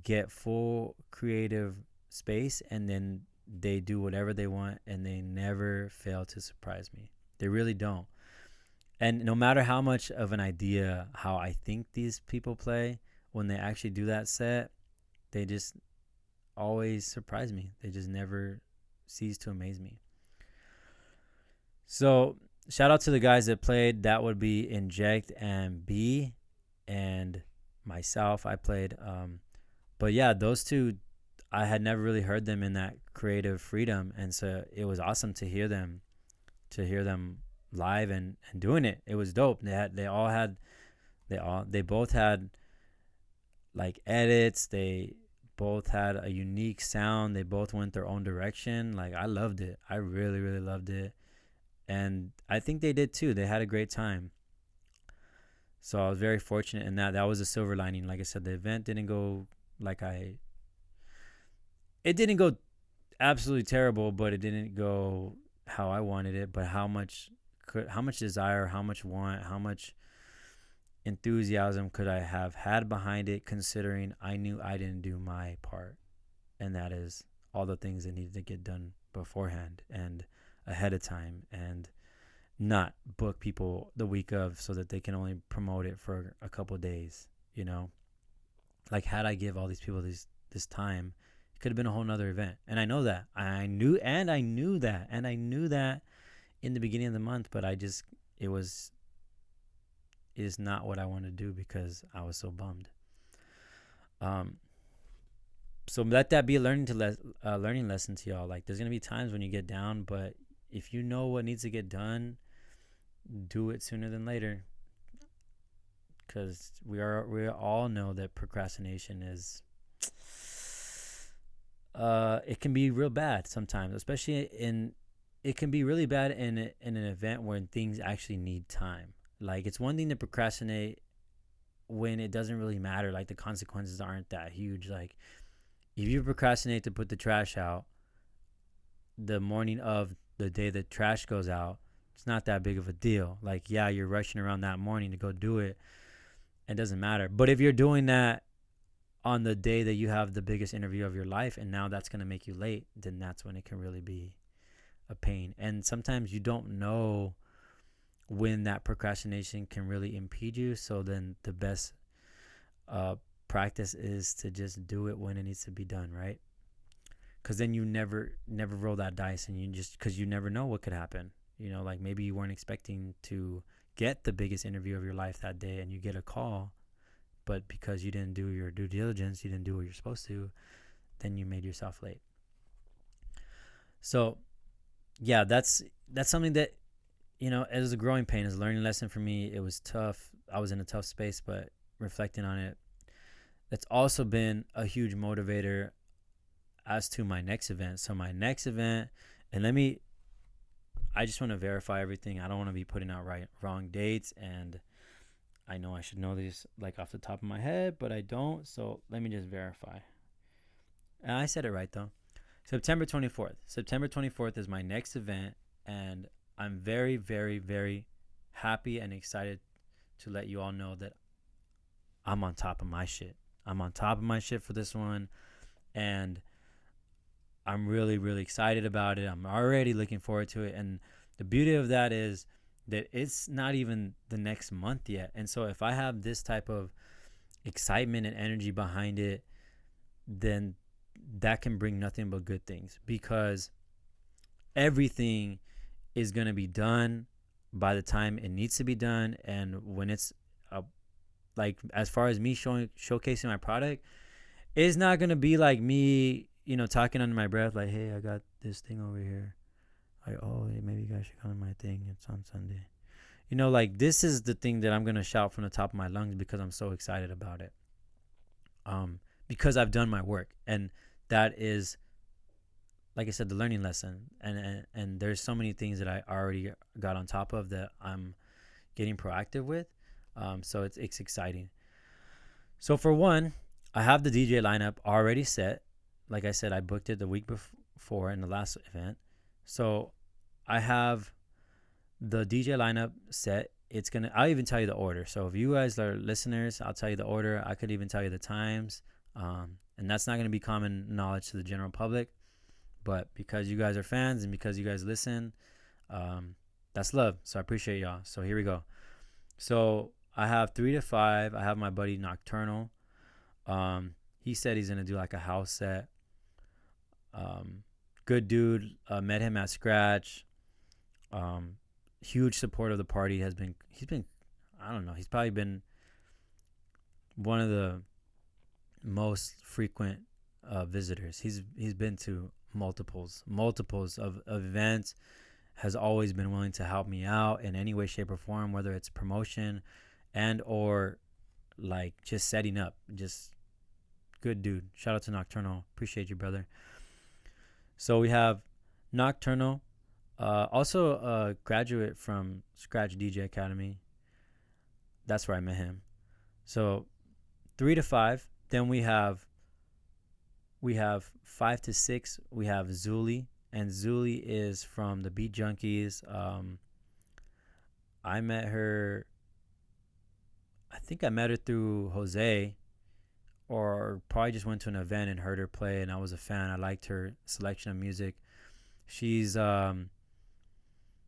get full creative space and then they do whatever they want and they never fail to surprise me. They really don't. And no matter how much of an idea how I think these people play, when they actually do that set, they just always surprise me. They just never cease to amaze me. So shout out to the guys that played. That would be Inject and B, and myself. I played. But yeah, those two, I had never really heard them in that creative freedom, and so it was awesome to hear them live and doing it. It was dope. They both had like edits. They both had a unique sound. They both went their own direction. Like I loved it. I really, really loved it. And I think they did too. They had a great time. So I was very fortunate in that. That was a silver lining. Like I said, the event didn't go like it didn't go absolutely terrible, but it didn't go how I wanted it. But how much desire, how much want, how much enthusiasm could I have had behind it, considering I knew I didn't do my part, and that is all the things that needed to get done beforehand and ahead of time, and not book people the week of so that they can only promote it for a couple of days. Like had I give all these people this time, it could have been a whole nother event. And I know that. I knew that in the beginning of the month, but it is not what I wanted to do because I was so bummed. So let that be a learning lesson to y'all. Like there's gonna be times when you get down, but if you know what needs to get done, do it sooner than later. Because we all know that procrastination is it can be real bad sometimes, especially it can be really bad in an event when things actually need time. Like it's one thing to procrastinate when it doesn't really matter, like the consequences aren't that huge. Like if you procrastinate to put the trash out the morning of the day the trash goes out, it's not that big of a deal. Like yeah, you're rushing around that morning to go do it. It doesn't matter. But if you're doing that on the day that you have the biggest interview of your life and now that's going to make you late, then that's when it can really be a pain. And sometimes you don't know when that procrastination can really impede you. So then the best practice is to just do it when it needs to be done, right? Because then you never roll that dice, and because you never know what could happen. Like maybe you weren't expecting to get the biggest interview of your life that day and you get a call, but because you didn't do your due diligence, you didn't do what you're supposed to, then you made yourself late. So yeah, that's something that, as a growing pain, as a learning lesson for me. It was tough. I was in a tough space, but reflecting on it, that's also been a huge motivator as to my next event. So my next event, and I just want to verify everything. I don't want to be putting out wrong dates, and I know I should know these like off the top of my head, but I don't. So let me just verify. And I said it right though. September 24th. September 24th is my next event, and I'm very, very, very happy and excited to let you all know that I'm on top of my shit. I'm on top of my shit for this one, and I'm really, really excited about it. I'm already looking forward to it. And the beauty of that is that it's not even the next month yet. And so if I have this type of excitement and energy behind it, then that can bring nothing but good things, because everything is going to be done by the time it needs to be done. And when it's like, as far as me showcasing my product, it's not going to be like me, talking under my breath, like, hey, I got this thing over here. Like, oh, hey, maybe you guys should come to my thing. It's on Sunday. Like, this is the thing that I'm going to shout from the top of my lungs because I'm so excited about it. Because I've done my work. And that is, like I said, the learning lesson. And there's so many things that I already got on top of that I'm getting proactive with. So it's exciting. So for one, I have the DJ lineup already set. Like I said, I booked it the week before in the last event. So I have the DJ lineup set. I'll even tell you the order. So if you guys are listeners, I'll tell you the order. I could even tell you the times. And that's not going to be common knowledge to the general public. But because you guys are fans and because you guys listen, that's love. So I appreciate y'all. So here we go. So I have 3 to 5. I have my buddy Nocturnal. He said he's going to do like a house set. Good dude. Met him at Scratch. Huge support of the party. He's been, I don't know, he's probably been one of the most frequent visitors. He's been to multiples of events, has always been willing to help me out in any way, shape, or form, whether it's promotion and or like just setting up. Just good dude. Shout out to Nocturnal. Appreciate you, brother. So we have Nocturnal, also a graduate from Scratch DJ Academy. That's where I met him. So 3 to 5. Then we have 5 to 6. We have Zuli, and Zuli is from the Beat Junkies. I think I met her through Jose, or probably just went to an event and heard her play, and I was a fan. I liked her selection of music. She's good.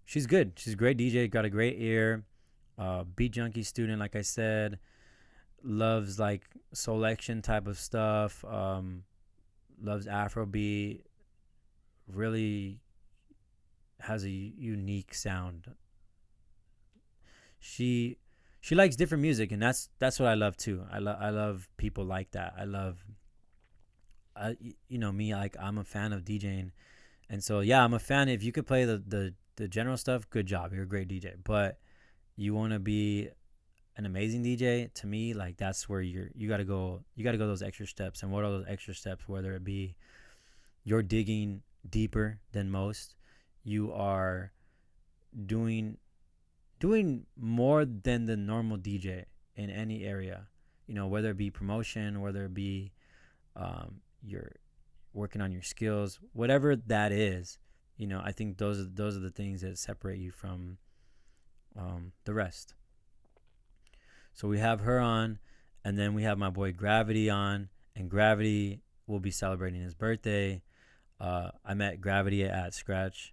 She's a great DJ, got a great ear. Beat Junkie student, like I said. Loves like selection type of stuff. Loves Afrobeat. Really has a unique sound. She likes different music, and that's what I love too. I love people like that. Me, like, I'm a fan of DJing, and so yeah, I'm a fan. If you could play the general stuff, good job. You're a great DJ. But you want to be an amazing DJ, to me, like, that's where you gotta go those extra steps. And what are those extra steps? Whether it be you're digging deeper than most, you are doing more than the normal DJ in any area, whether it be promotion, whether it be you're working on your skills, whatever that is. I think those are the things that separate you from the rest. So we have her on, and then we have my boy Gravity on, and Gravity will be celebrating his birthday. I met Gravity at Scratch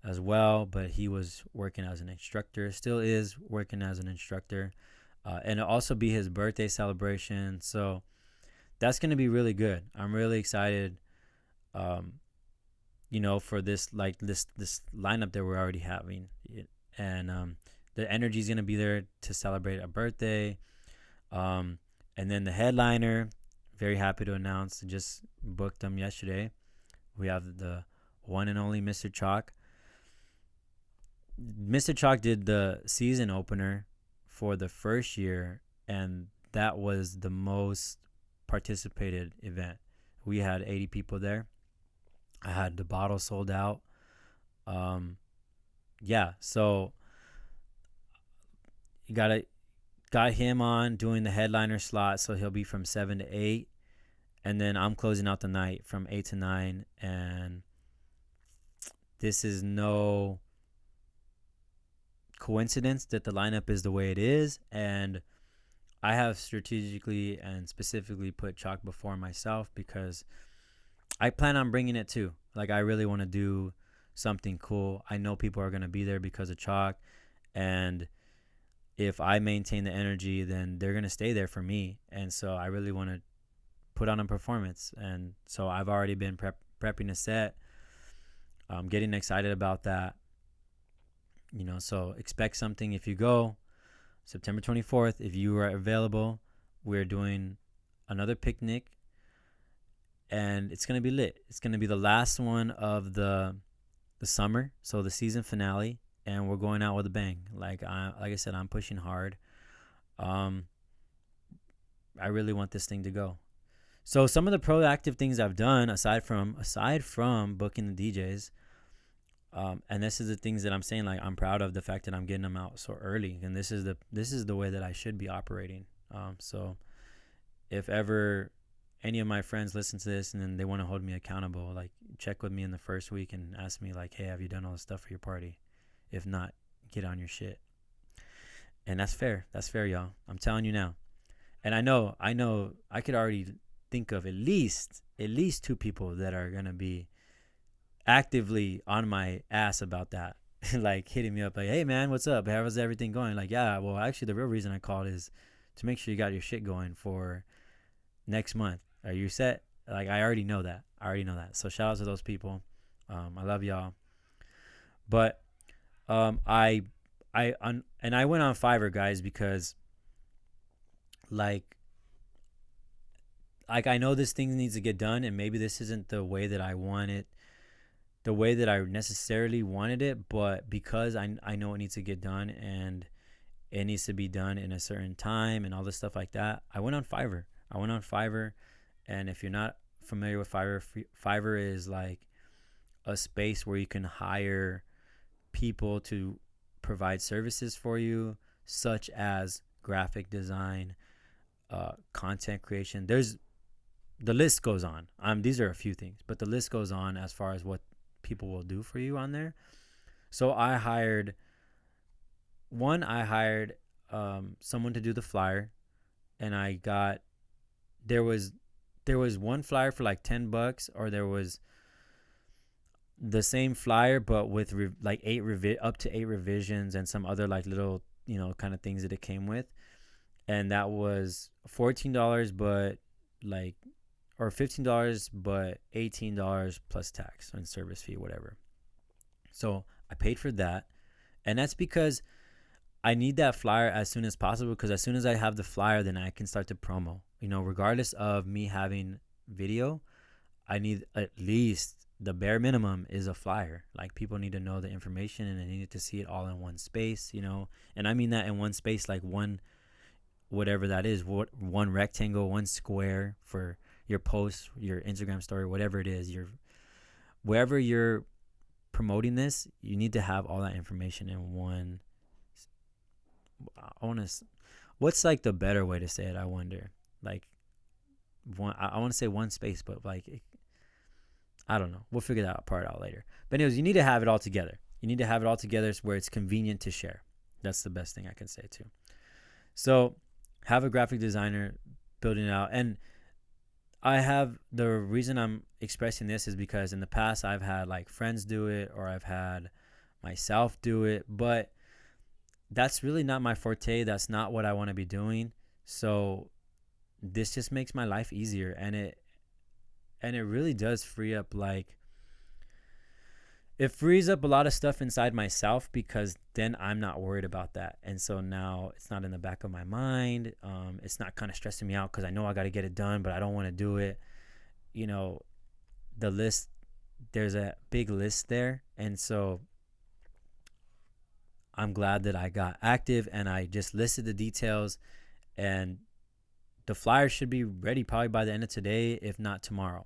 as well, but he was working as an instructor, still is working as an instructor, and it'll also be his birthday celebration. So that's going to be really good. I'm really excited, for this lineup that we're already having. And the energy is going to be there to celebrate a birthday. And then the headliner, very happy to announce, just booked them yesterday. We have the one and only Mr. Chalk. Mr. Chalk did the season opener for the first year, and that was the most participated event. We had 80 people there. I had the bottle sold out. Um, yeah, so you got him on doing the headliner slot, so he'll be from 7 to 8, and then I'm closing out the night from 8 to 9. And this is no coincidence that the lineup is the way it is, and I have strategically and specifically put chalk before myself because I plan on bringing it too. Like, I really want to do something cool. I know people are going to be there because of chalk, and if I maintain the energy, then they're going to stay there for me. And so I really want to put on a performance. And so I've already been prepping a set. I'm getting excited about that. So expect something if you go. September 24th, if you are available, we're doing another picnic, and it's going to be lit. It's going to be the last one of the summer, so the season finale, and we're going out with a bang. Like I said, I'm pushing hard. I really want this thing to go. So some of the proactive things I've done aside from booking the DJs, and this is the things that I'm saying, like, I'm proud of the fact that I'm getting them out so early, and this is the way that I should be operating. So if ever any of my friends listen to this and then they want to hold me accountable, like, check with me in the first week and ask me, like, hey, have you done all the stuff for your party? If not, get on your shit. And that's fair, y'all. I'm telling you now. And I know I could already think of at least 2 people that are gonna be actively on my ass about that. Like, hitting me up like, hey man, what's up, how's everything going? Like, yeah, well, actually the real reason I called is to make sure you got your shit going for next month. Are you set? Like, I already know that. So shout out to those people. I love y'all. But I went on Fiverr, guys, because like I know this thing needs to get done, and maybe this isn't the way that I want it, the way that I necessarily wanted it, but because I know it needs to get done, and it needs to be done in a certain time and all this stuff like that, I went on Fiverr. And if you're not familiar with Fiverr is like a space where you can hire people to provide services for you, such as graphic design, content creation. The list goes on. These are a few things, but the list goes on as far as what people will do for you on there. So I hired someone to do the flyer, and there was one flyer for like $10, or there was the same flyer but with up to 8 revisions and some other like little kind of things that it came with, and that was $14 but like, or $15 but $18 plus tax and service fee, whatever. So I paid for that, and that's because I need that flyer as soon as possible, because as soon as I have the flyer, then I can start to promo. Regardless of me having video, I need at least the bare minimum is a flyer. Like, people need to know the information, and they need to see it all in one space, and I mean that in one space, like one, whatever that is, one rectangle, one square for your post, your Instagram story, whatever it is, wherever you're promoting this, you need to have all that information in one. What's like the better way to say it? I wonder. Like, I want to say one space, but like, I don't know. We'll figure that part out later. But anyways, you need to have it all together. Where it's convenient to share. That's the best thing I can say too. So have a graphic designer building it out. And the reason I'm expressing this is because in the past I've had like friends do it, or I've had myself do it, but that's really not my forte. That's not what I want to be doing. So this just makes my life easier, and it really does free up, like, it frees up a lot of stuff inside myself, because then I'm not worried about that. And so now it's not in the back of my mind. It's not kind of stressing me out, because I know I got to get it done, but I don't want to do it. The list, there's a big list there. And so I'm glad that I got active and I just listed the details, and the flyer should be ready probably by the end of today, if not tomorrow.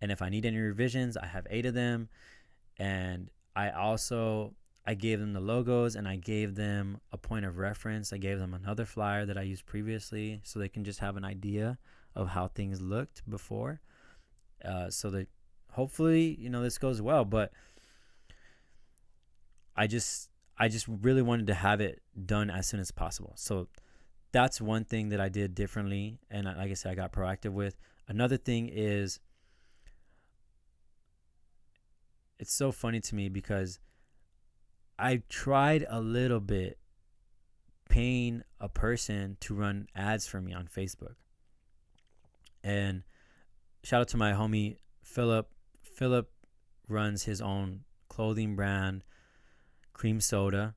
And if I need any revisions, I have 8 of them. And I gave them the logos, and I gave them a point of reference. I gave them another flyer that I used previously, so they can just have an idea of how things looked before. So that hopefully, this goes well. But I just really wanted to have it done as soon as possible. So that's one thing that I did differently, and like I said, I got proactive with. Another thing is, it's so funny to me because I tried a little bit paying a person to run ads for me on Facebook. And shout out to my homie Philip. Philip runs his own clothing brand, Cream Soda,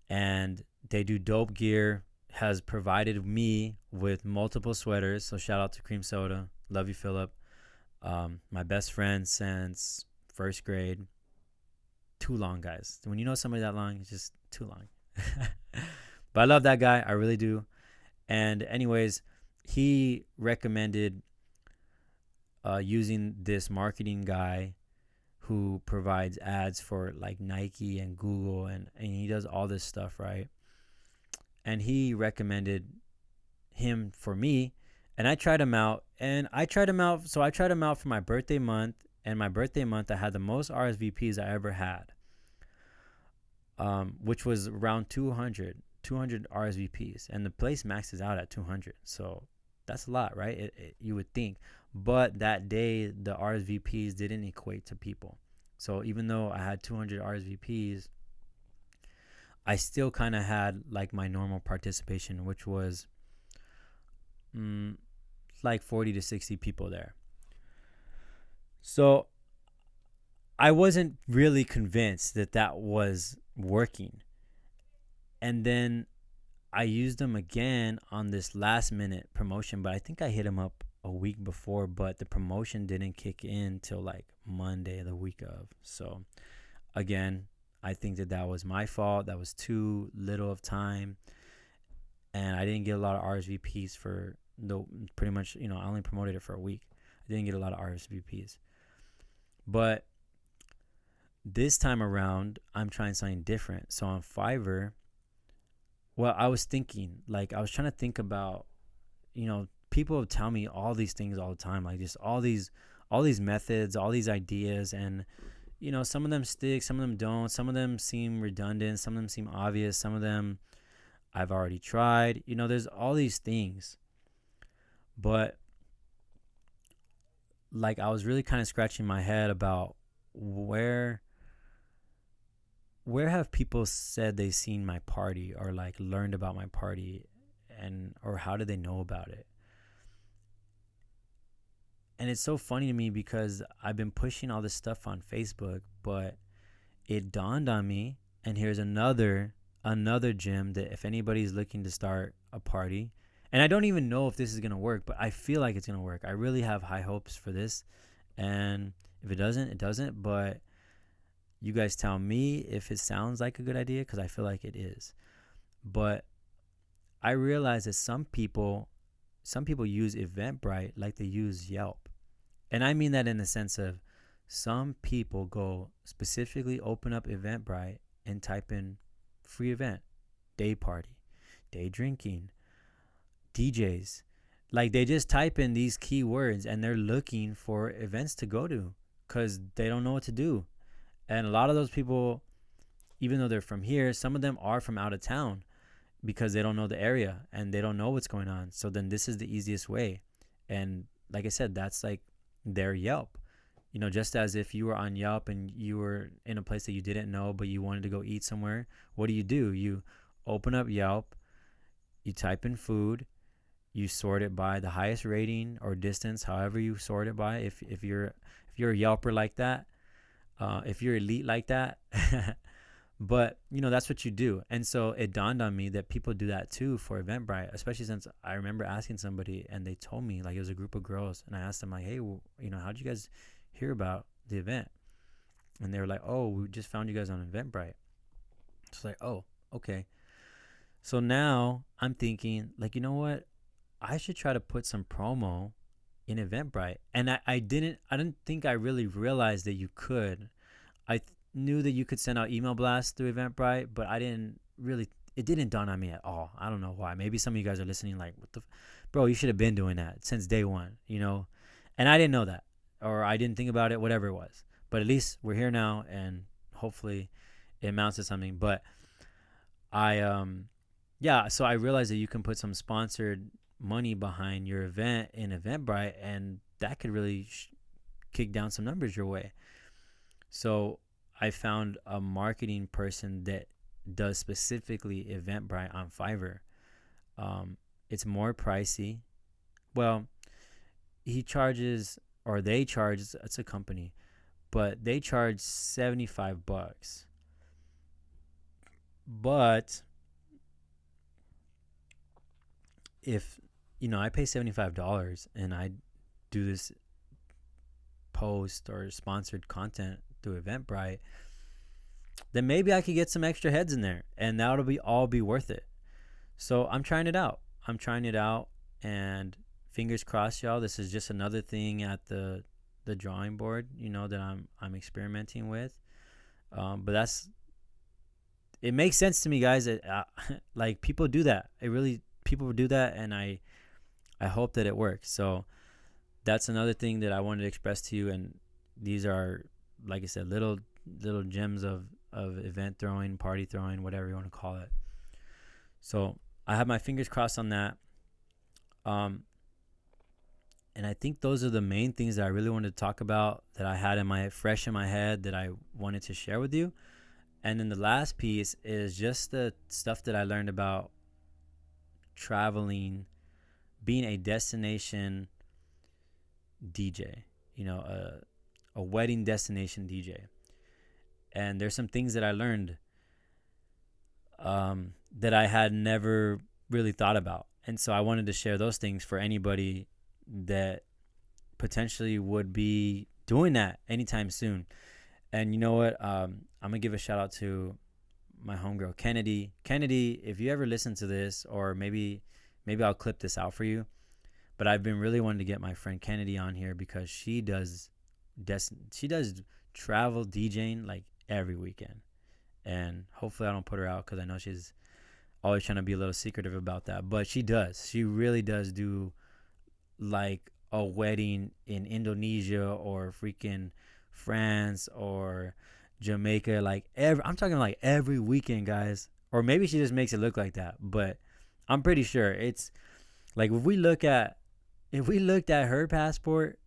and they do dope gear. Has provided me with multiple sweaters. So shout out to Cream Soda. Love you, Philip. My best friend since first grade. Too long, guys. When you know somebody that long, it's just too long. But I love that guy. I really do. And anyways, he recommended using this marketing guy who provides ads for like Nike and Google, and he does all this stuff, right? And he recommended him for me, and I tried him out. So I tried him out for my birthday month, and my birthday month I had the most RSVPs I ever had, which was around 200 RSVPs, and the place maxes out at 200. So that's a lot, right? You would think. But that day, the RSVPs didn't equate to people. So even though I had 200 RSVPs, I still kind of had like my normal participation, which was like 40 to 60 people there. So I wasn't really convinced that was working. And then I used them again on this last minute promotion, but I think I hit them up a week before, but the promotion didn't kick in till like Monday, the week of. So again, I think that was my fault. That was too little of time, and I didn't get a lot of RSVPs for pretty much, I only promoted it for a week. I didn't get a lot of RSVPs. But this time around, I'm trying something different. So on Fiverr, well, I was trying to think about, people tell me all these things all the time, like just all these methods, all these ideas, and some of them stick, some of them don't, some of them seem redundant, some of them seem obvious, some of them I've already tried. There's all these things, but like I was really kind of scratching my head about where have people said they seen my party or like learned about my party, or how do they know about it? And it's so funny to me because I've been pushing all this stuff on Facebook, but it dawned on me, and here's another gym that if anybody's looking to start a party, and I don't even know if this is going to work, but I feel like it's going to work. I really have high hopes for this. And if it doesn't, it doesn't. But you guys tell me if it sounds like a good idea, because I feel like it is. But I realize that some people use Eventbrite like they use Yelp. And I mean that in the sense of some people go specifically open up Eventbrite and type in free event, day party, day drinking, DJs. Like they just type in these keywords and they're looking for events to go to because they don't know what to do. And a lot of those people, even though they're from here, some of them are from out of town because they don't know the area and they don't know what's going on. So then this is the easiest way. And like I said, that's like their Yelp. Just as if you were on Yelp and you were in a place that you didn't know, but you wanted to go eat somewhere, what do? You open up Yelp, you type in food, you sort it by the highest rating or distance, however you sort it by. If you're a Yelper like that, if you're elite like that, but that's what you do. And so it dawned on me that people do that too for Eventbrite, especially since I remember asking somebody and they told me, like, it was a group of girls, and I asked them like, hey, how'd you guys hear about the event? And they were like, oh, we just found you guys on Eventbrite. It's like, oh, okay. So now I'm thinking, like, you know what? I should try to put some promo in Eventbrite, and I didn't think I really realized that you could. Knew that you could send out email blasts through Eventbrite, but I didn't really. It didn't dawn on me at all. I don't know why. Maybe some of you guys are listening like, "What the, bro? You should have been doing that since day one," you know. And I didn't know that, or I didn't think about it. Whatever it was, but at least we're here now, and hopefully, it amounts to something. But I yeah. So I realized that you can put some sponsored money behind your event in Eventbrite, and that could really kick down some numbers your way. So I found a marketing person that does specifically Eventbrite on Fiverr. It's more pricey. Well, he charges, or they charge, it's a company, but they charge $75. But if, I pay $75 and I do this post or sponsored content through Eventbrite, then maybe I could get some extra heads in there, and that'll be all be worth it. So I'm trying it out. And fingers crossed, y'all. This is just another thing at the drawing board, that I'm experimenting with. But it makes sense to me, guys. Like, people do that. People do that, and I hope that it works. So that's another thing that I wanted to express to you. And these are, like I said, little gems of event throwing, party throwing, whatever you want to call it. So I have my fingers crossed on that. And I think those are the main things that I really wanted to talk about, that I had fresh in my head, that I wanted to share with you. And then the last piece is just the stuff that I learned about traveling, being a destination DJ, a wedding destination DJ. And there's some things that I learned that I had never really thought about. And so I wanted to share those things for anybody that potentially would be doing that anytime soon. And you know what? I'm going to give a shout out to my homegirl, Kennedy. Kennedy, if you ever listen to this, or maybe I'll clip this out for you. But I've been really wanting to get my friend Kennedy on here, because she does travel DJing like every weekend. And hopefully I don't put her out, because I know she's always trying to be a little secretive about that. But she does. She really does do like a wedding in Indonesia or freaking France or Jamaica. I'm talking like every weekend, guys. Or maybe she just makes it look like that. But I'm pretty sure it's like, if we looked at her passport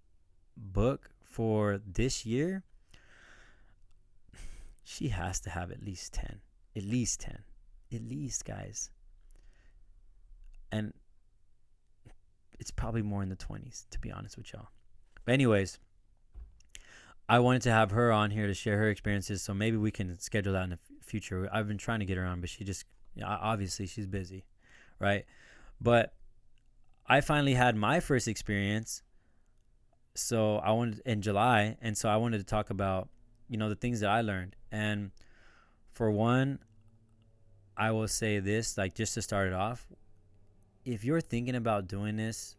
book for this year, she has to have at least 10. At least, guys. And it's probably more in the 20s, to be honest with y'all. But anyways, I wanted to have her on here to share her experiences, so maybe we can schedule that in the future. I've been trying to get her on, but she just, obviously she's busy, right? But I finally had my first experience, so I wanted in July, and so I wanted to talk about, the things that I learned. And for one, I will say this, like, just to start it off, if you're thinking about doing this,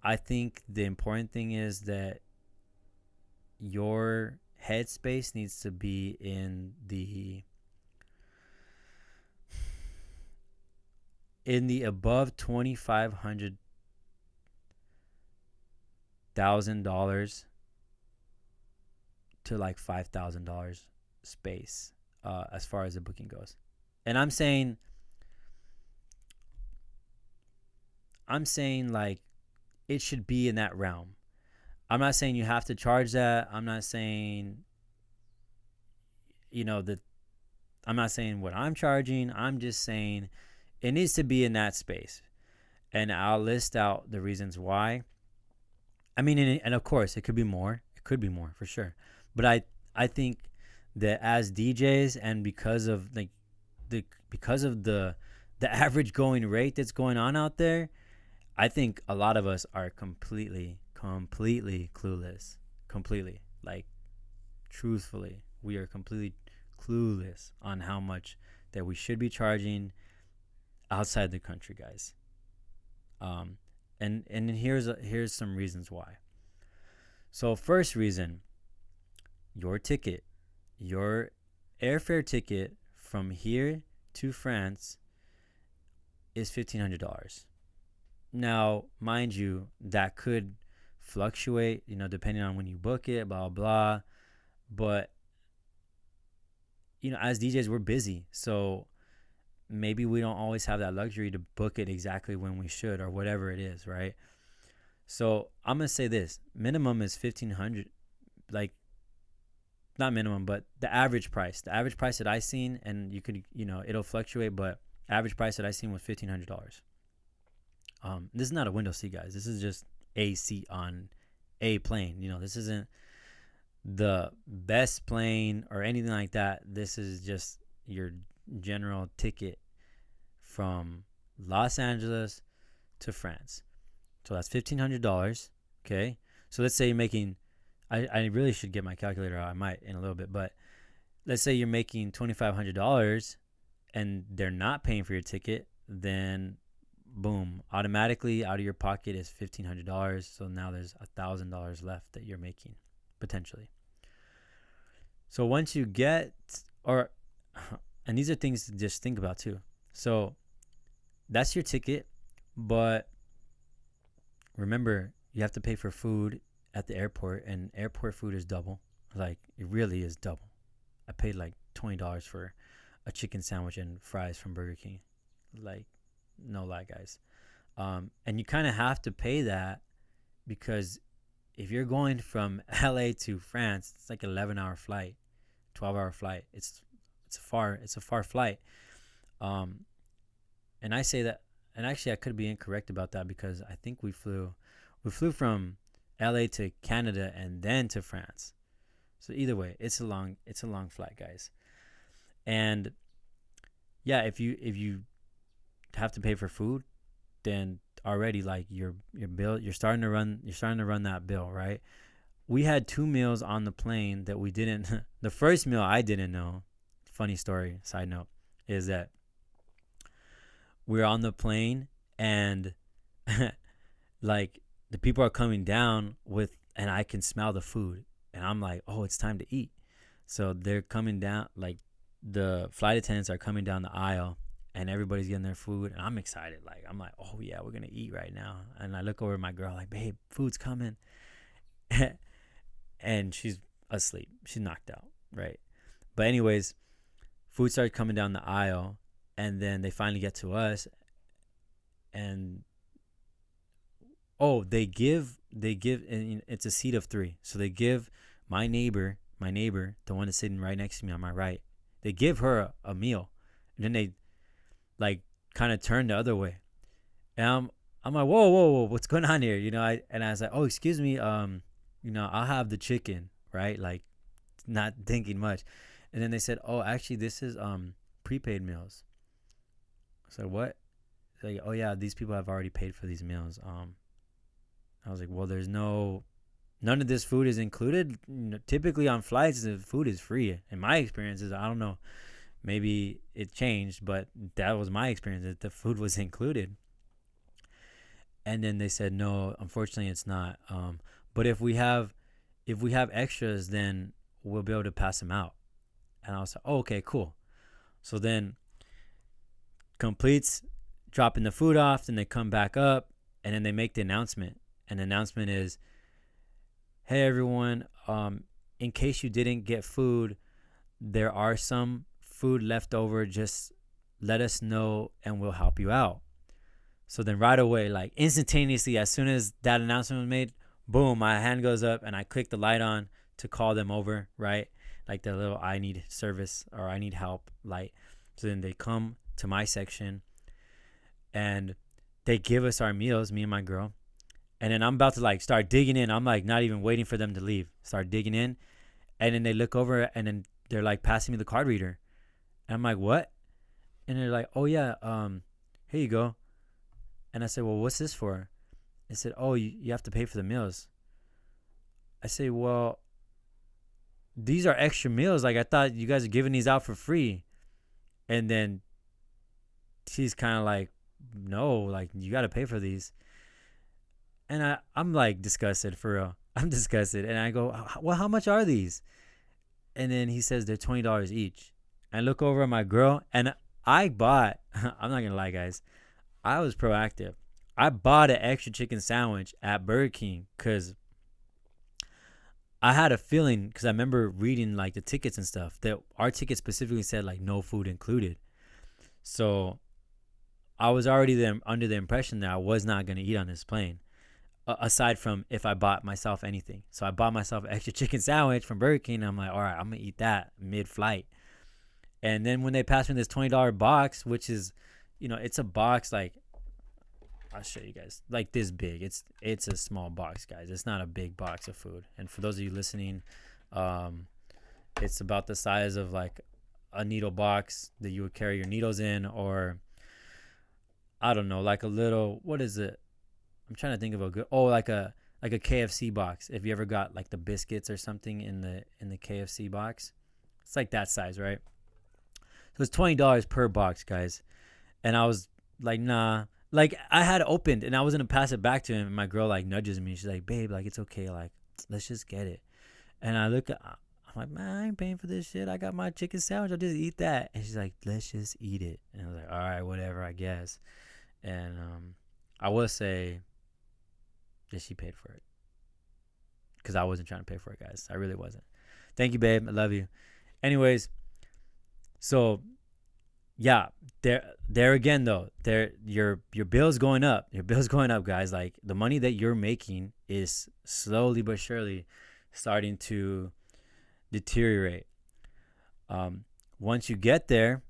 I think the important thing is that your headspace needs to be in the above $2,500,000 to like $5,000 space, as far as the booking goes. And I'm saying like, it should be in that realm. I'm not saying you have to charge that. I'm not saying, that I'm not saying what I'm charging. I'm just saying it needs to be in that space. And I'll list out the reasons why. I mean, and of course, it could be more. It could be more for sure. But I think that as DJs, and because of the average going rate that's going on out there, I think a lot of us are completely clueless. Completely. Like, truthfully, we are completely clueless on how much that we should be charging outside the country, guys. And here's some reasons why. So first reason, your ticket, your airfare ticket from here to France is $1,500. Now, mind you, that could fluctuate, depending on when you book it, blah blah. But as DJs, we're busy, so maybe we don't always have that luxury to book it exactly when we should or whatever it is, right? So I'm gonna say this: minimum is 1,500, like not minimum, but the average price. The average price that I seen, and you could, it'll fluctuate, but average price that I seen was $1,500. This is not a window seat, guys. This is just a seat on a plane. This isn't the best plane or anything like that. This is just your general ticket from Los Angeles to France. So that's $1,500. Okay. So let's say you're making, I really should get my calculator out. I might in a little bit, but let's say you're making $2,500 and they're not paying for your ticket, then boom, automatically out of your pocket is $1,500. So now there's $1,000 left that you're making potentially. So once you get, and these are things to just think about too. So that's your ticket, but remember, you have to pay for food at the airport, and airport food is double. Like, it really is double. I paid like $20 for a chicken sandwich and fries from Burger King. Like, no lie, guys. And you kind of have to pay that because if you're going from LA to France, it's like an 11-hour flight, 12-hour flight. It's a far flight. And I say that, and actually I could be incorrect about that because I think we flew from LA to Canada and then to France. So either way, it's a long flight, guys. And yeah, if you have to pay for food, then already like your bill, you're starting to run that bill, right? We had 2 meals on the plane that we didn't. The first meal I didn't know. Funny story, side note, is that we're on the plane and like the people are coming down and I can smell the food and I'm like, oh, it's time to eat. So they're coming down, like the flight attendants are coming down the aisle and everybody's getting their food and I'm excited. Like, I'm like, oh yeah, we're going to eat right now. And I look over at my girl like, babe, food's coming. And she's asleep. She's knocked out, right? But anyways, food started coming down the aisle and then they finally get to us and they give, and it's a seat of 3. So they give my neighbor, the one that's sitting right next to me on my right, they give her a meal. And then they like kind of turn the other way. And I'm like, whoa, what's going on here? I was like, oh, excuse me. I'll have the chicken, right? Like not thinking much. And then they said, oh, actually this is prepaid meals. So what? Like, oh yeah, these people have already paid for these meals. I was like, well, there's none of this food is included. Typically on flights, the food is free. In my experiences, I don't know, maybe it changed, but that was my experience, that the food was included. And then they said, no, unfortunately, it's not. But if we have extras, then we'll be able to pass them out. And I was like, oh, okay, cool. So then completes dropping the food off, then they come back up, and then they make the announcement. And the announcement is, hey, everyone, in case you didn't get food, there are some food left over. Just let us know and we'll help you out. So then right away, like instantaneously, as soon as that announcement was made, boom, my hand goes up and I click the light on to call them over, right? Like the little I need service or I need help light. So then they come to my section and they give us our meals, me and my girl. And then I'm about to like start digging in. I'm like not even waiting for them to leave. Start digging in. And then they look over and then they're like passing me the card reader. And I'm like, what? And they're like, oh yeah, here you go. And I said, well, what's this for? They said, oh, you have to pay for the meals. I say, well, these are extra meals. Like I thought you guys are giving these out for free. And then she's kind of like, no, like you got to pay for these. And I'm like disgusted for real. I'm disgusted. And I go, well, how much are these? And then he says they're $20 each. I look over at my girl and I bought, I'm not going to lie, guys. I was proactive. I bought an extra chicken sandwich at Burger King because I had a feeling, because I remember reading like the tickets and stuff, that our ticket specifically said like no food included. So I was already under the impression that I was not going to eat on this plane, aside from if I bought myself anything. So I bought myself an extra chicken sandwich from Burger King. And I'm like, all right, I'm going to eat that mid-flight. And then when they passed me this $20 box, which is, it's a box like, I'll show you guys, like this big. It's a small box, guys. It's not a big box of food. And for those of you listening, it's about the size of like a needle box that you would carry your needles in, or I don't know, like a little, what is it? I'm trying to think of a good, like a KFC box. If you ever got like the biscuits or something in the KFC box, it's like that size, right? So it's $20 per box, guys. And I was like, nah. Like, I had opened and I was going to pass it back to him. And my girl, like, nudges me. She's like, babe, like, it's okay. Like, let's just get it. And I'm like, man, I ain't paying for this shit. I got my chicken sandwich. I'll just eat that. And she's like, let's just eat it. And I was like, all right, whatever, I guess. And I will say that she paid for it. Because I wasn't trying to pay for it, guys. I really wasn't. Thank you, babe. I love you. Anyways, so yeah, there again though, your bill's going up. Your bill's going up, guys. Like, the money that you're making is slowly but surely starting to deteriorate. Once you get there,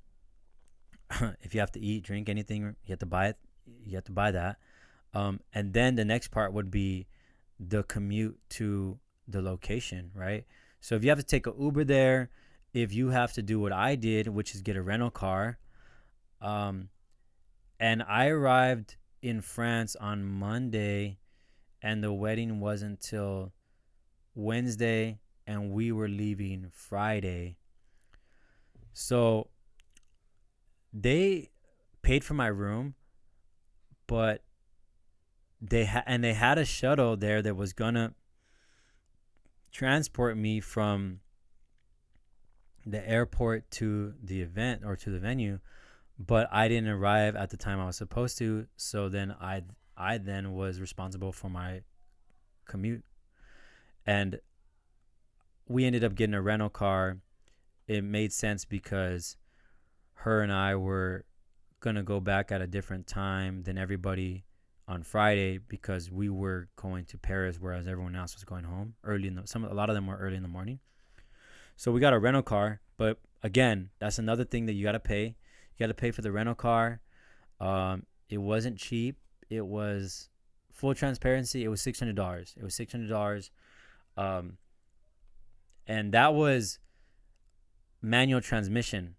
if you have to eat, drink, anything, you have to buy it. You have to buy that. And then the next part would be the commute to the location, right? So if you have to take an Uber there, if you have to do what I did, which is get a rental car, and I arrived in France on Monday, and the wedding wasn't until Wednesday, and we were leaving Friday. So they paid for my room, but they had a shuttle there that was gonna transport me from the airport to the event, or to the venue, but I didn't arrive at the time I was supposed to. So then I then was responsible for my commute, and we ended up getting a rental car. It made sense because her and I were gonna go back at a different time than everybody on Friday, because we were going to Paris, whereas everyone else was going home early a lot of them were early in the morning. So we got a rental car, but again, that's another thing that you got to pay. You got to pay for the rental car. It wasn't cheap. It was, full transparency, it was $600. It was $600. And that was manual transmission.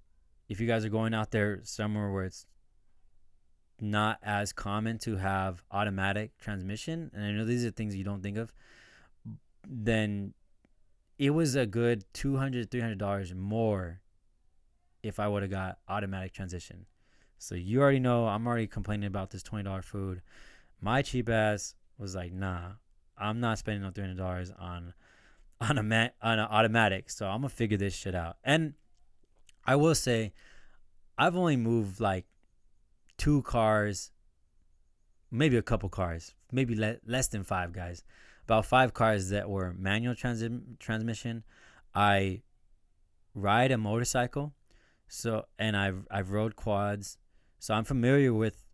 If you guys are going out there somewhere where it's not as common to have automatic transmission, and I know these are things you don't think of, then it was a good $200, $300 more if I would have got automatic transition. So you already know I'm already complaining about this $20 food. My cheap ass was like, nah, I'm not spending no $300 on an automatic. So I'm gonna figure this shit out. And I will say, I've only moved like 2 cars, maybe a couple cars, maybe less than 5, guys. About 5 cars that were manual transmission. I ride a motorcycle, and I've rode quads, so I'm familiar with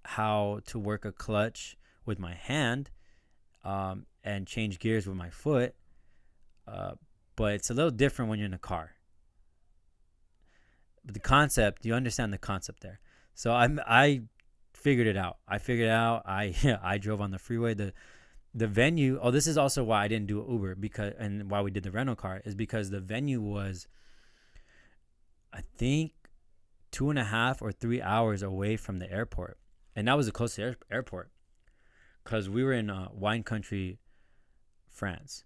how to work a clutch with my hand, and change gears with my foot. But it's a little different when you're in a car. But the concept, you understand the concept there. So I figured it out. I drove on the freeway. The venue, this is also why I didn't do Uber, and why we did the rental car, is because the venue was, I think, 2.5 or 3 hours away from the airport. And that was the closest airport, because we were in wine country, France.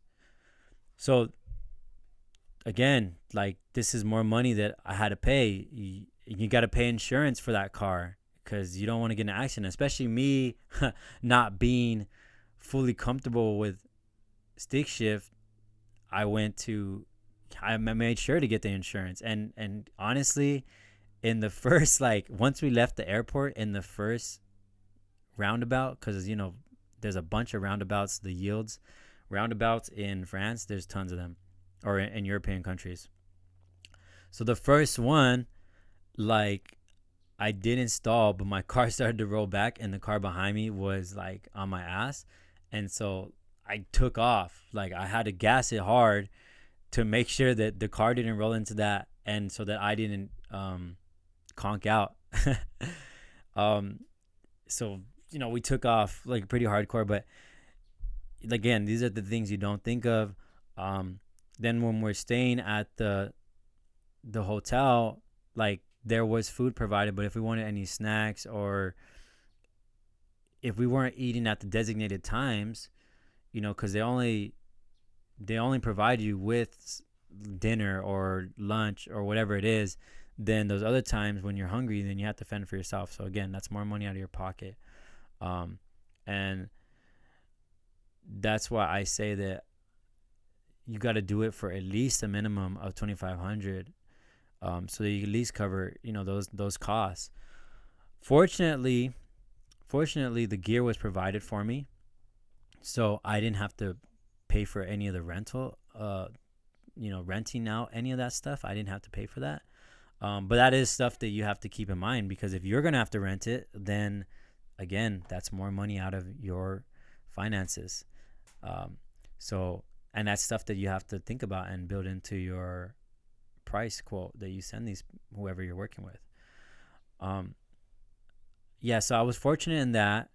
So again, like, this is more money that I had to pay. You got to pay insurance for that car, because you don't want to get in an accident, especially me not being fully comfortable with stick shift, I made sure to get the insurance. And honestly, in the first, like, once we left the airport, in the first roundabout, because there's a bunch of roundabouts, the yields roundabouts in France, there's tons of them, or in European countries. So the first one, like, I did install, but my car started to roll back, and the car behind me was like on my ass, and so I took off. Like, I had to gas it hard to make sure that the car didn't roll into that, and so that I didn't conk out. um, so we took off like pretty hardcore, but again, these are the things you don't think of. Then when we're staying at the hotel, like, there was food provided, but if we wanted any snacks, or if we weren't eating at the designated times, because they only provide you with dinner or lunch or whatever it is, then those other times when you're hungry, then you have to fend for yourself. So again, that's more money out of your pocket. And that's why I say that you got to do it for at least a minimum of 2,500, so that you at least cover those costs. Fortunately, the gear was provided for me, so I didn't have to pay for any of the rental. Renting out any of that stuff, I didn't have to pay for that. But that is stuff that you have to keep in mind, because if you're gonna have to rent it, then again, that's more money out of your finances. And that's stuff that you have to think about and build into your price quote that you send whoever you're working with. So I was fortunate in that.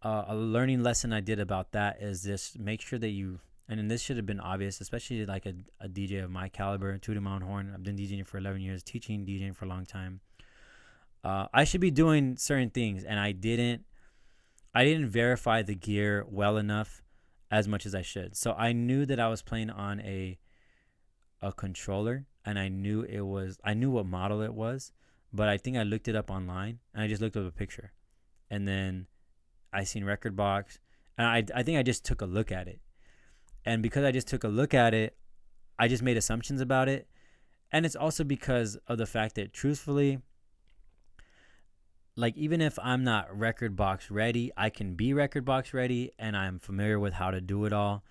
A learning lesson I did about that is just make sure that and this should have been obvious, especially like a DJ of my caliber, tooting my own horn. I've been DJing for 11 years, teaching DJing for a long time. I should be doing certain things, and I didn't verify the gear well enough, as much as I should. So I knew that I was playing on a controller, and I knew what model it was, but I think I looked it up online, and I just looked up a picture, and then I seen record box, and I think I just took a look at it. And because I just took a look at it, I just made assumptions about it. And it's also because of the fact that, truthfully, like, even if I'm not record box ready, I can be record box ready, and I'm familiar with how to do it all.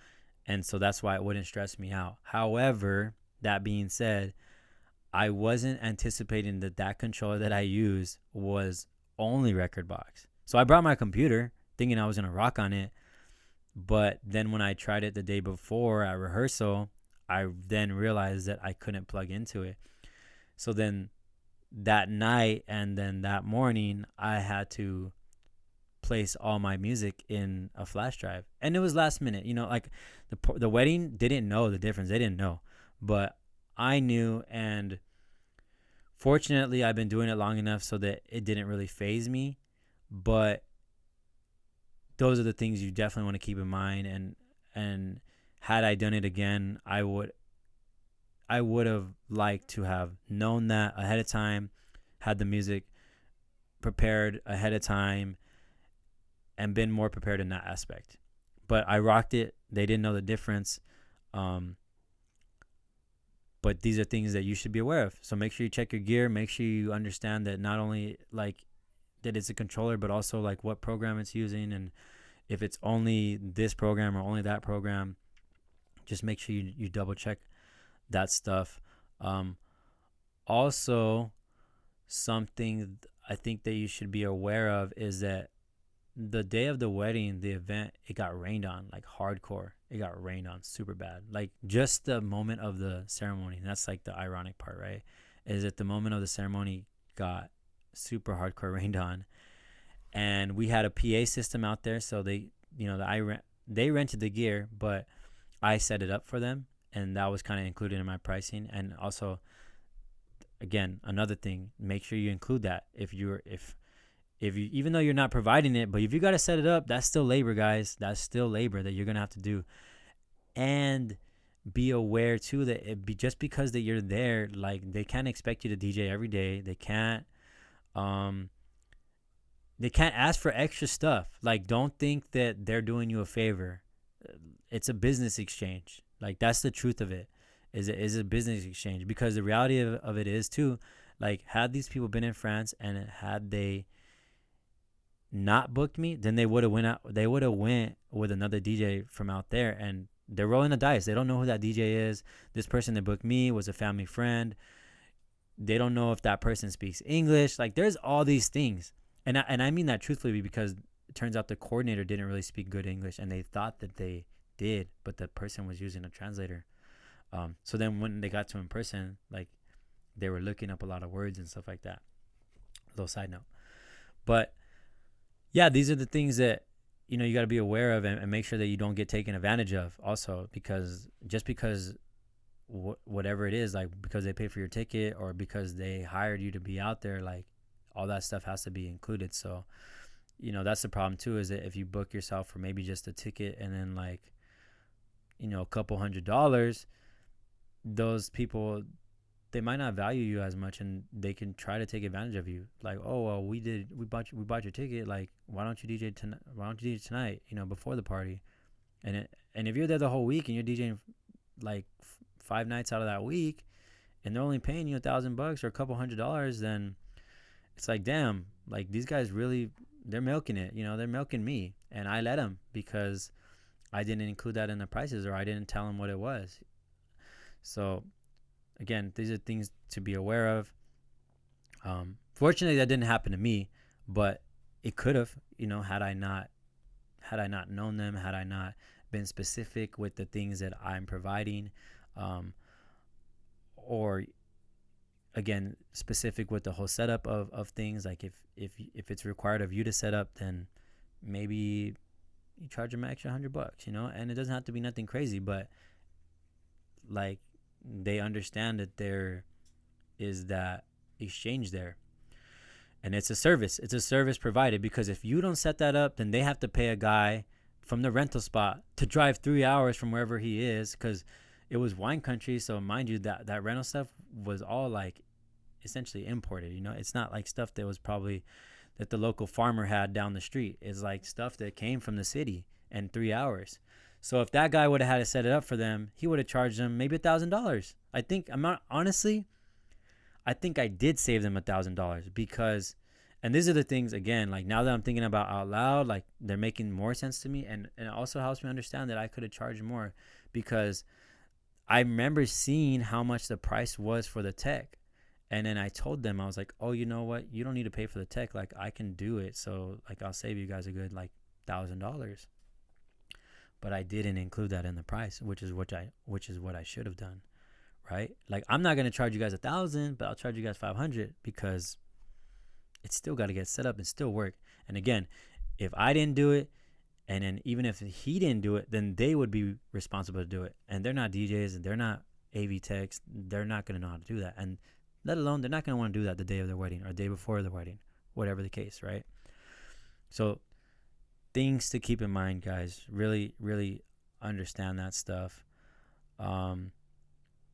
And so that's why it wouldn't stress me out. However, that being said, I wasn't anticipating that controller that I use was only record box. So I brought my computer thinking I was going to rock on it. But then when I tried it the day before at rehearsal, I then realized that I couldn't plug into it. So then that night and then that morning, I had to place all my music in a flash drive. And it was last minute. Like, the wedding didn't know the difference. They didn't know. But I knew, and fortunately, I've been doing it long enough so that it didn't really faze me. But those are the things you definitely want to keep in mind. And had I done it again, I would have liked to have known that ahead of time, had the music prepared ahead of time, and been more prepared in that aspect. But I rocked it. They didn't know the difference. But these are things that you should be aware of. So make sure you check your gear. Make sure you understand that not only like that it's a controller, but also like what program it's using, and if it's only this program or only that program. Just make sure you double check that stuff. Also, something I think that you should be aware of is that the day of the wedding, the event, it got rained on, like hardcore. It got rained on super bad. Like, just the moment of the ceremony. And that's like the ironic part, right? Is that the moment of the ceremony got super hardcore rained on. And we had a PA system out there, so they rented the gear, but I set it up for them, and that was kind of included in my pricing. And also, again, another thing, make sure you include that if you even though you're not providing it, but if you got to set it up, that's still labor, guys. That's still labor that you're gonna have to do. And be aware too that just because that you're there, like, they can't expect you to DJ every day. They can't They can't ask for extra stuff. Like, don't think that they're doing you a favor. It's a business exchange. Like, that's the truth of it. Is a business exchange, because the reality of it is too, like, had these people been in France and had they not booked me, then they would have went out. They would have went with another DJ from out there, and they're rolling the dice. They don't know who that DJ is. This person that booked me was a family friend. They don't know if that person speaks English. Like, there's all these things, and I mean that truthfully, because it turns out the coordinator didn't really speak good English, and they thought that they did, but the person was using a translator. So then when they got to in person, like, they were looking up a lot of words and stuff like that. Little side note, but yeah, these are the things that you got to be aware of, and make sure that you don't get taken advantage of. Also, because just because whatever it is, like, because they pay for your ticket or because they hired you to be out there, like, all that stuff has to be included. So that's the problem too, is that if you book yourself for maybe just a ticket and then, like, a couple $100, those people, they might not value you as much, and they can try to take advantage of you. Like, oh well, we bought your ticket. Like, why don't you DJ tonight? Why don't you DJ tonight? Before the party, and if you're there the whole week and you're DJing like 5 nights out of that week, and they're only paying you $1,000 or a couple $100, then it's like, damn, like, these guys really, they're milking it. They're milking me, and I let them because I didn't include that in the prices, or I didn't tell them what it was. So again, these are things to be aware of. Fortunately, that didn't happen to me, but it could have, had I not known them, had I not been specific with the things that I'm providing, or again, specific with the whole setup of things. Like, if it's required of you to set up, then maybe you charge them an extra $100, and it doesn't have to be nothing crazy, but like, they understand that there is that exchange there, and it's a service provided, because if you don't set that up, then they have to pay a guy from the rental spot to drive 3 hours from wherever he is, because it was wine country. So mind you, that rental stuff was all, like, essentially imported. It's not like stuff that was probably that the local farmer had down the street. It's like stuff that came from the city, and 3 hours. So if that guy would have had to set it up for them, he would have charged them maybe $1,000. I think I did save them $1,000, because, and these are the things, again, like, now that I'm thinking about out loud, like, they're making more sense to me, and it also helps me understand that I could have charged more, because I remember seeing how much the price was for the tech. And then I told them, I was like, oh, you know what? You don't need to pay for the tech. Like, I can do it. So, like, I'll save you guys a good, like, $1,000. But I didn't include that in the price, which is what I should have done, right? Like, I'm not gonna charge you guys $1,000, but I'll charge you guys $500, because it's still got to get set up and still work. And again, if I didn't do it, and then even if he didn't do it, then they would be responsible to do it. And they're not DJs, and they're not AV techs. They're not gonna know how to do that, and let alone they're not gonna want to do that the day of their wedding or the day before the wedding, whatever the case, right? So, things to keep in mind, guys. Really, really understand that stuff. And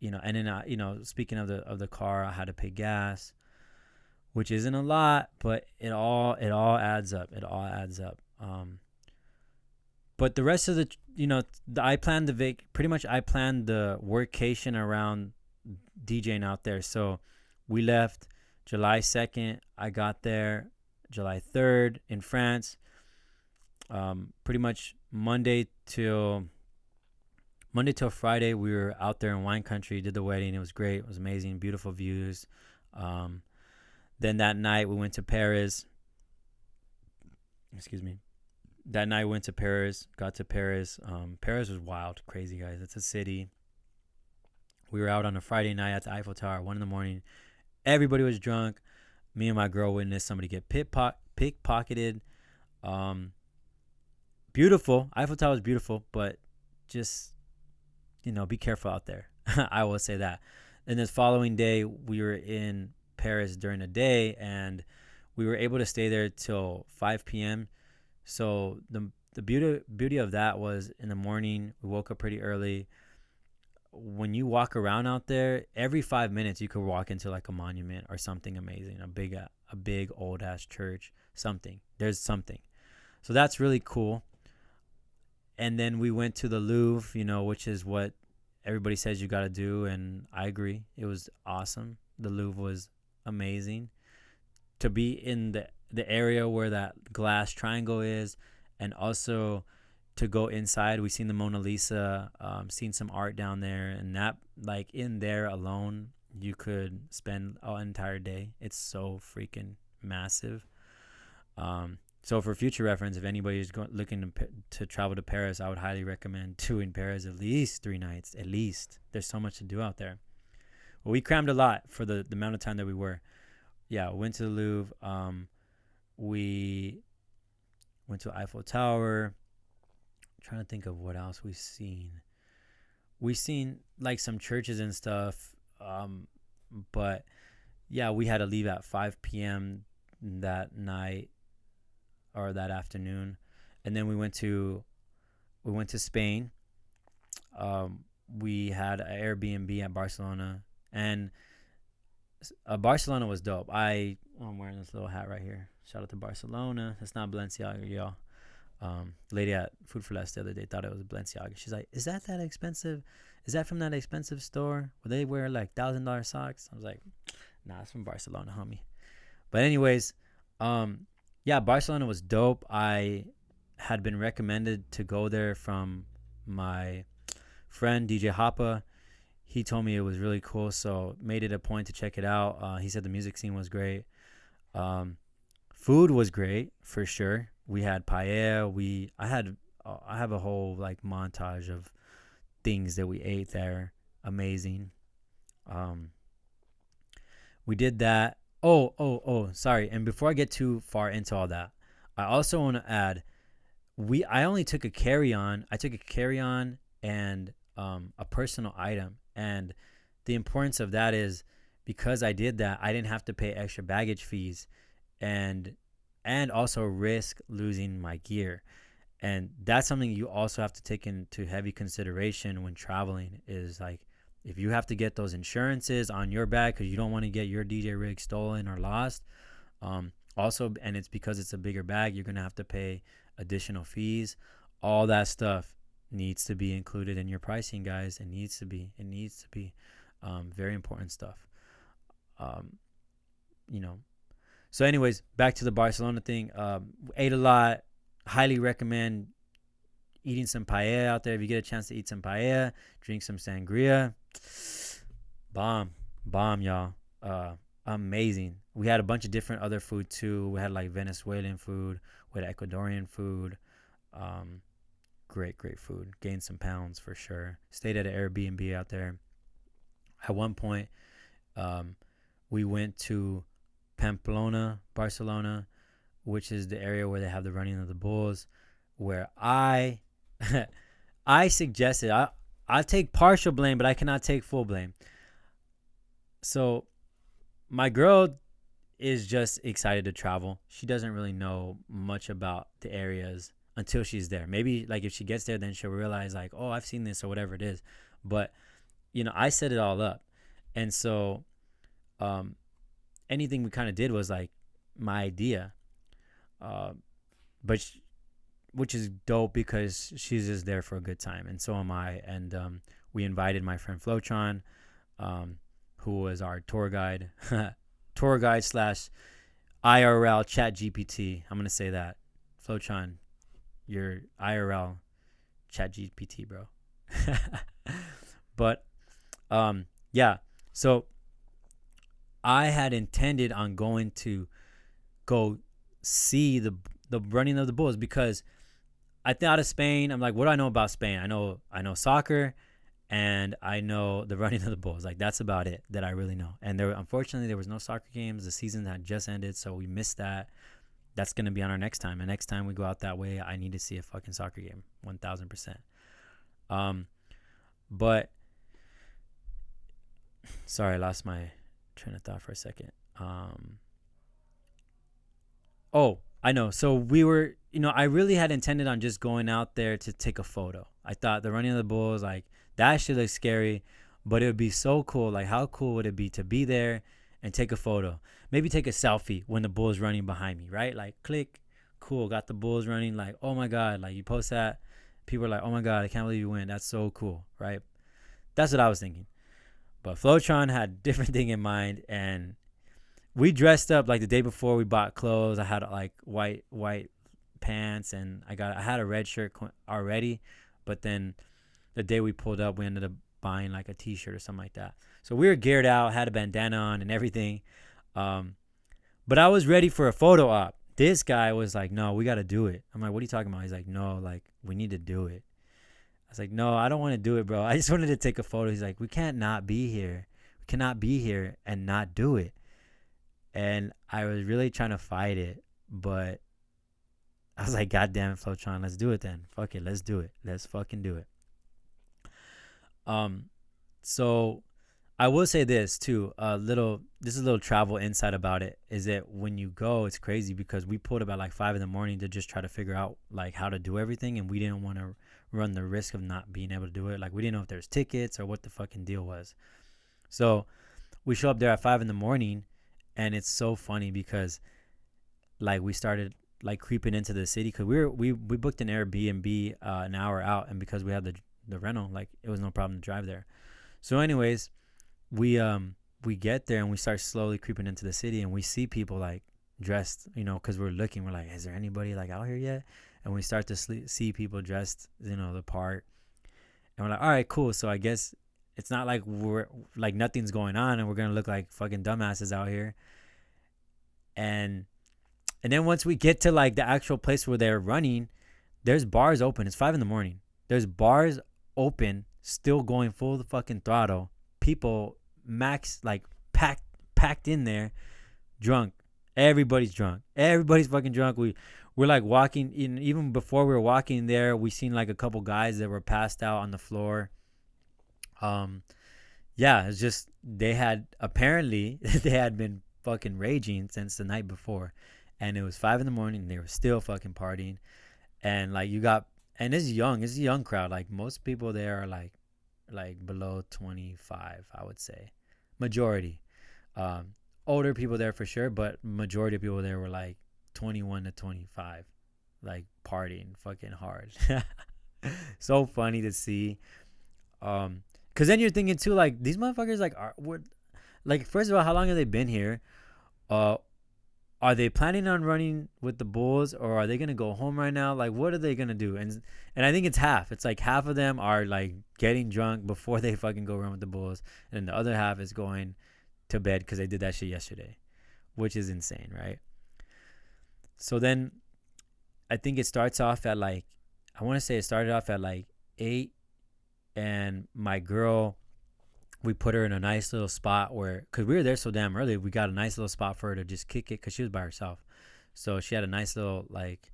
then speaking of the car, I had to pay gas, which isn't a lot, but it all adds up. It all adds up. But the rest of I planned I planned the workation around DJing out there. So we left July 2nd. I got there July 3rd in France. Pretty much Monday till Friday, we were out there in wine country, did the wedding. It was great. It was amazing. Beautiful views. Then that night we went to Paris. Excuse me. That night we went to Paris, got to Paris. Paris was wild, crazy, guys. It's a city. We were out on a Friday night at the Eiffel Tower, 1 a.m. Everybody was drunk. Me and my girl witnessed somebody get pickpocketed. Beautiful. Eiffel Tower is beautiful, but just, be careful out there. I will say that. And the following day, we were in Paris during the day, and we were able to stay there till 5 p.m. So the beauty of that was, in the morning, we woke up pretty early. when you walk around out there, every 5 minutes you could walk into like a monument or something amazing, a big old ass church, something. There's something. So that's really cool. And then we went to the Louvre, which is what everybody says you got to do, and I agree. It was awesome. The Louvre was amazing. To be in the area where that glass triangle is, and also to go inside, we seen the Mona Lisa, seen some art down there, and that, like, in there alone you could spend an entire day. It's so freaking massive. So for future reference, if anybody's looking to travel to Paris, I would highly recommend doing Paris at least 3 nights. At least. There's so much to do out there. Well, we crammed a lot for the amount of time that we were. Yeah, went to the Louvre. We went to Eiffel Tower. I'm trying to think of what else we've seen. We seen like some churches and stuff. But yeah, we had to leave at 5 p.m. that night or that afternoon, and then we went to Spain. We had an Airbnb at Barcelona, and Barcelona was dope. I'm wearing this little hat right here. Shout out to Barcelona. It's not Balenciaga, y'all. Lady at Food for Less the other day thought it was Balenciaga. She's like, "Is that expensive? Is that from that expensive store where they wear like $1,000 socks?" I was like, "Nah, it's from Barcelona, homie." But anyways, yeah, Barcelona was dope. I had been recommended to go there from my friend DJ Hoppa. He told me it was really cool, so made it a point to check it out. He said the music scene was great. Food was great for sure. We had paella. I have a whole like montage of things that we ate there. Amazing. We did that. Oh, sorry. And before I get too far into all that, I also want to add, I only took a carry-on. I took a carry-on and a personal item. And the importance of that is because I did that, I didn't have to pay extra baggage fees and also risk losing my gear. And that's something you also have to take into heavy consideration when traveling, is like, if you have to get those insurances on your bag because you don't want to get your DJ rig stolen or lost, also, and it's because it's a bigger bag, you're going to have to pay additional fees. All that stuff needs to be included in your pricing, guys. It needs to be very important stuff. So anyways, back to the Barcelona thing. Ate a lot. Highly recommend eating some paella out there. If you get a chance to eat some paella, drink some sangria. Bomb, y'all. Amazing. We had a bunch of different other food too. We had like Venezuelan food. We had Ecuadorian food. Great food. Gained some pounds for sure. Stayed at an Airbnb out there. At one point, we went to Pamplona, Barcelona, which is the area where they have the running of the bulls, where I suggested, I take partial blame, but I cannot take full blame. So my girl is just excited to travel. She doesn't really know much about the areas until she's there. Maybe like if she gets there, then she'll realize like, oh, I've seen this or whatever it is. But, I set it all up. And so anything we kind of did was like my idea. But which is dope because she's just there for a good time, and so am I. And we invited my friend Flotron, who was our tour guide slash IRL chat GPT. I'm gonna say that, Flotron, your IRL chat GPT, bro. But yeah, so I had intended on going to go see the running of the bulls because I thought of Spain. I'm like, what do I know about Spain? I know soccer, and I know the running of the bulls. Like, that's about it that I really know. And unfortunately there was no soccer games. The season had just ended, so we missed that. That's gonna be on our next time. And next time we go out that way, I need to see a fucking soccer game, 1,000%. But sorry, I lost my train of thought for a second. Oh, I know. So we were, I really had intended on just going out there to take a photo. I thought the running of the bulls, like, That shit looks scary, but it would be so cool. Like, how cool would it be to be there and take a photo? Maybe take a selfie when the bull's running behind me, right? Like, click, cool, got the bulls running. Like, oh my God, like you post that, people are like, oh my God, I can't believe you win. That's so cool, right? That's what I was thinking. But Flotron had a different thing in mind, and we dressed up like the day before. We bought clothes. I had like white pants, and I had a red shirt already, but then the day we pulled up, we ended up buying like a t-shirt or something like that. So we were geared out, had a bandana on and everything. But I was ready for a photo op. This guy was like, no, we got to do it. I'm like, what are you talking about? He's like, no, like we need to do it. I was like, no, I don't want to do it, bro. I just wanted to take a photo. He's like, we can't not be here. We cannot be here and not do it. And I was really trying to fight it, but I was like, God damn it, Flotron, let's do it then. Fuck it, let's do it. Let's fucking do it. So I will say this too. This is a little travel insight about it. Is that when you go, it's crazy because we pulled about like 5 a.m. to just try to figure out like how to do everything, and we didn't want to run the risk of not being able to do it. Like we didn't know if there's tickets or what the fucking deal was. So we show up there at 5 a.m, and it's so funny because like we started like creeping into the city because we booked an Airbnb an hour out, and because we had the rental, like it was no problem to drive there. So anyways, we get there and we start slowly creeping into the city, and we see people like dressed, because we're looking, we're like, is there anybody like out here yet? And we start to see people dressed, the part, and we're like, all right, cool. So I guess it's not like we're like nothing's going on and we're gonna look like fucking dumbasses out here. And then once we get to like the actual place where they're running, there's bars open. It's 5 a.m. There's bars open, still going full the fucking throttle. People max like packed in there, drunk. Everybody's drunk. Everybody's fucking drunk. We're like walking in. Even before we were walking there, we seen like a couple guys that were passed out on the floor. Yeah, it's just they had apparently they had been fucking raging since the night before, and it was 5 a.m. and they were still fucking partying. And like and it's a young crowd. Like most people there are like below 25, I would say. Majority. Older people there for sure, but majority of people there were like 21 to 25, like partying fucking hard. So funny to see. Cause then you're thinking too, like these motherfuckers like first of all, how long have they been here? Are they planning on running with the bulls, or are they gonna go home right now? Like, what are they gonna do? And I think it's half. It's like half of them are like getting drunk before they fucking go run with the bulls, and then the other half is going to bed because they did that shit yesterday, which is insane, right? So then, I think it starts off at like, I want to say it started off at like 8, and my girl, we put her in a nice little spot where, because we were there so damn early, we got a nice little spot for her to just kick it because she was by herself. So she had a nice little like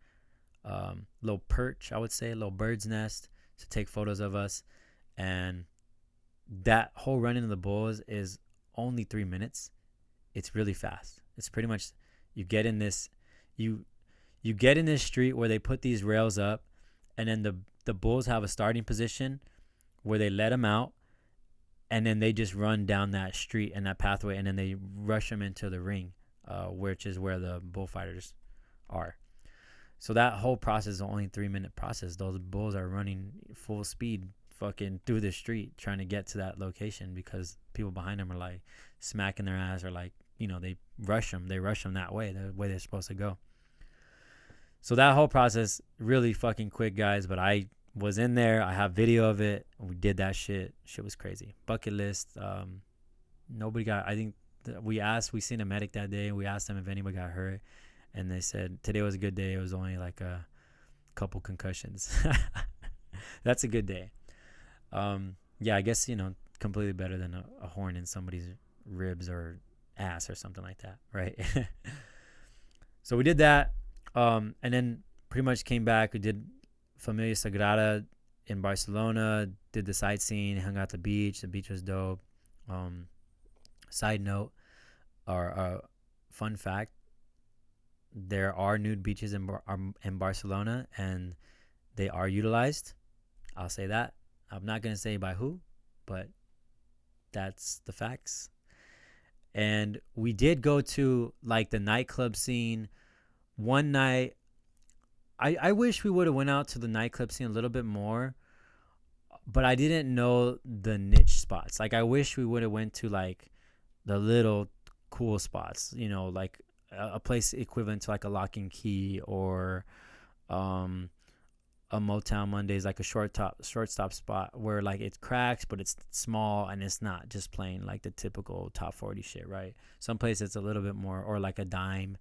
little perch, I would say, a little bird's nest to take photos of us. And that whole run into the bulls is only 3 minutes. It's really fast. It's pretty much you get in this street where they put these rails up, and then the bulls have a starting position where they let them out, and then they just run down that street and that pathway, and then they rush them into the ring, which is where the bullfighters are. So that whole process is only a 3-minute process. Those bulls are running full speed fucking through the street trying to get to that location because people behind them are like smacking their ass, or like, they rush them that way, the way they're supposed to go. So that whole process really fucking quick, guys, but I was in there. I have video of it. We did that shit. Shit was crazy. Bucket list. Nobody got, I think we seen a medic that day, and we asked them if anybody got hurt, and they said today was a good day. It was only like a couple concussions. That's a good day. Yeah, I guess, completely better than a horn in somebody's ribs or ass or something like that, right? So we did that, and then pretty much came back. We did Familia Sagrada in Barcelona, did the sightseeing, hung out at the beach. The beach was dope. Side note, or fun fact, there are nude beaches in Barcelona, and they are utilized. I'll say that. I'm not gonna say by who, but that's the facts. And we did go to like the nightclub scene one night. I wish we would have went out to the nightclub scene a little bit more, but I didn't know the niche spots. Like I wish we would have went to like the little cool spots, like a place equivalent to like a Lock and Key or um a Motown Mondays, like a shortstop spot where like it cracks, but it's small and it's not just playing like the typical top 40 shit, right? Some place it's a little bit more, or like a dime,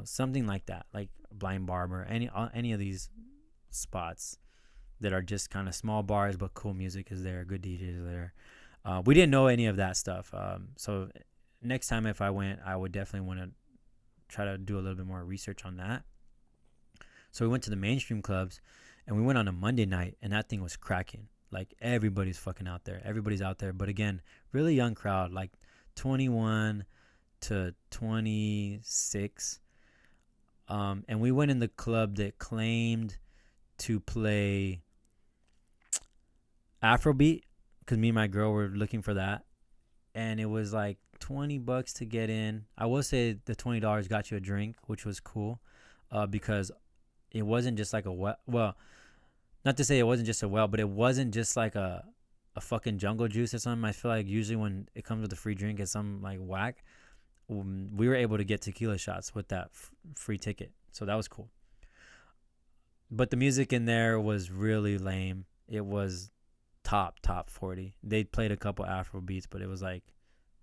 something like that, like Blind Barber, any of these spots that are just kind of small bars, but cool music is there, good DJs are there. We didn't know any of that stuff, so next time if I went, I would definitely want to try to do a little bit more research on that. So we went to the mainstream clubs, and we went on a Monday night, and that thing was cracking. Like everybody's fucking out there. Everybody's out there. But again, really young crowd, like 21 to 26. And we went in the club that claimed to play Afrobeat, because me and my girl were looking for that. And it was like $20 to get in. I will say the $20 got you a drink, which was cool, because it wasn't just like well, not to say it wasn't just a well, but it wasn't just like a fucking jungle juice or something. I feel like usually when it comes with a free drink, it's some like whack. We were able to get tequila shots with that free ticket, so that was cool. But the music in there was really lame. It was top 40. They played a couple Afro beats, but it was like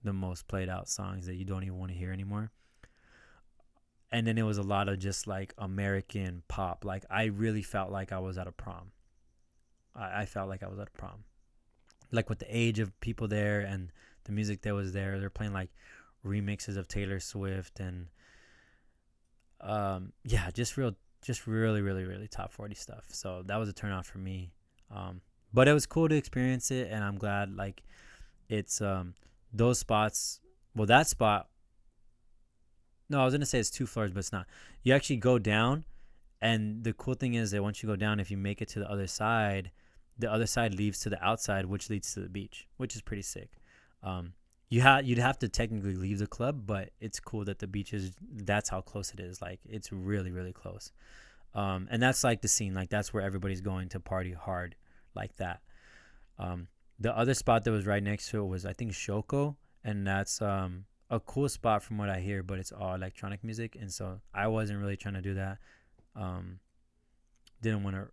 the most played out songs that you don't even want to hear anymore. And then it was a lot of just like American pop. Like I really felt like I was at a prom. I felt like I was at a prom. Like with the age of people there and the music that was there, they're playing like remixes of Taylor Swift and yeah, just really, really, really top 40 stuff. So that was a turn off for me. But it was cool to experience it, and I'm glad like it's those spots. Well, that spot. No, I was gonna say it's 2 floors, but it's not. You actually go down, and the cool thing is that once you go down, if you make it to the other side leads to the outside, which leads to the beach, which is pretty sick. You'd have to technically leave the club, but it's cool that the beach is. That's how close it is. Like it's really, really close. And that's like the scene. Like that's where everybody's going to party hard, like that. The other spot that was right next to it was I think Shoko, and that's a cool spot from what I hear, but it's all electronic music, and so I wasn't really trying to do that. Didn't want to.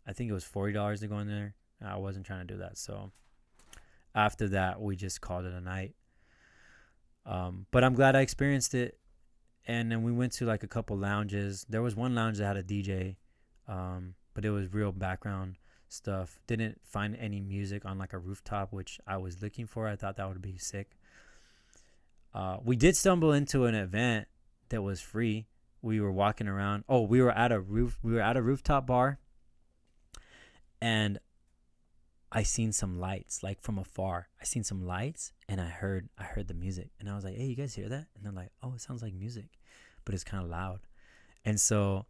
I think it was $40 to go in there. I wasn't trying to do that, so after that we just called it a night. But I'm glad I experienced it, and then we went to like a couple lounges. There was one lounge that had a DJ, but it was real background stuff. Didn't find any music on like a rooftop, which I was looking for. I thought that would be sick. We did stumble into an event that was free. We were walking around. Oh, we were at a rooftop bar, and I seen some lights like from afar. I seen some lights, and I heard the music, and I was like, "Hey, you guys hear that?" And they're like, "Oh, it sounds like music, but it's kind of loud." And so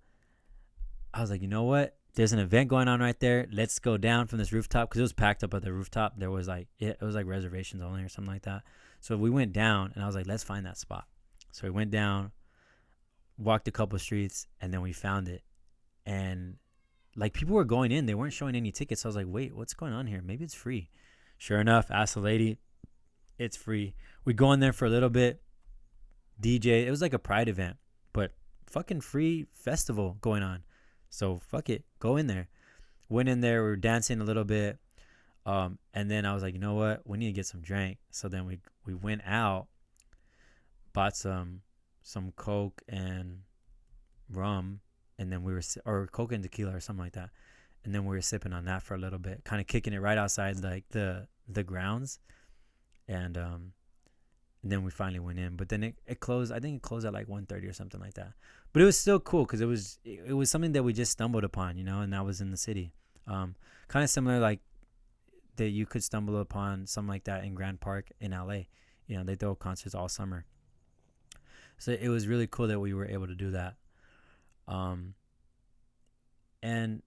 I was like, "You know what? There's an event going on right there. Let's go down from this rooftop," because it was packed up at the rooftop. There was like it was like reservations only or something like that. So we went down, and I was like, "Let's find that spot." So we went down, walked a couple streets, and then we found it. And like people were going in, they weren't showing any tickets. So I was like, "Wait, what's going on here? Maybe it's free." Sure enough, asked the lady, it's free. We go in there for a little bit. DJ, it was like a pride event, but fucking free festival going on. So fuck it, go in there. Went in there, we were dancing a little bit, and then I was like, you know what, we need to get some drink. So then we went out, bought some Coke and rum, and then or Coke and tequila or something like that, and then we were sipping on that for a little bit, kind of kicking it right outside like the grounds, and then we finally went in. But then it closed. I think it closed at like 1:30 or something like that. But it was still cool because it was something that we just stumbled upon, and that was in the city. Kind of similar like that you could stumble upon something like that in Grand Park in LA. They throw concerts all summer. So it was really cool that we were able to do that. And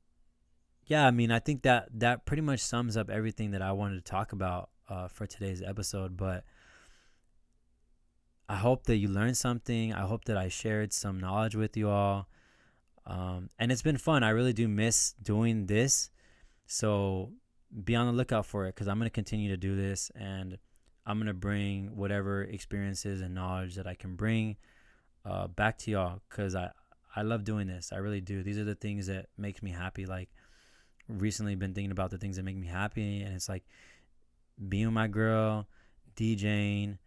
yeah, I mean, I think that pretty much sums up everything that I wanted to talk about for today's episode. But I hope that you learned something. I hope that I shared some knowledge with you all. And it's been fun. I really do miss doing this. So be on the lookout for it, because I'm going to continue to do this, and I'm going to bring whatever experiences and knowledge that I can bring back to y'all, because I love doing this. I really do. These are the things that makes me happy. Like, recently been thinking about the things that make me happy, and it's like being with my girl, DJing,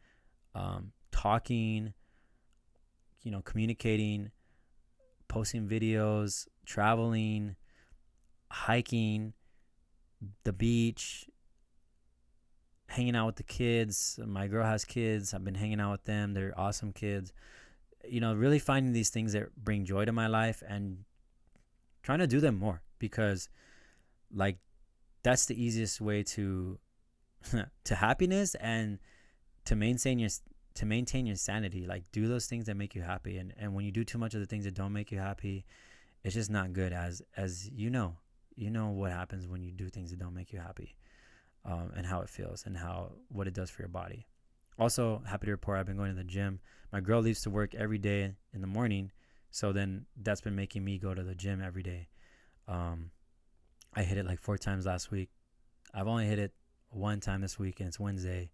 talking, communicating, posting videos, traveling, hiking, the beach, hanging out with the kids. My girl has kids. I've been hanging out with them. They're awesome kids. Really finding these things that bring joy to my life and trying to do them more, because like that's the easiest way to to happiness and to maintain your sanity. Like, do those things that make you happy, and when you do too much of the things that don't make you happy, it's just not good. As you know what happens when you do things that don't make you happy, and how it feels and what it does for your body. Also, happy to report I've been going to the gym. My girl leaves to work every day in the morning, so then that's been making me go to the gym every day. I hit it like 4 times last week. I've only hit it 1 time this week, and it's Wednesday.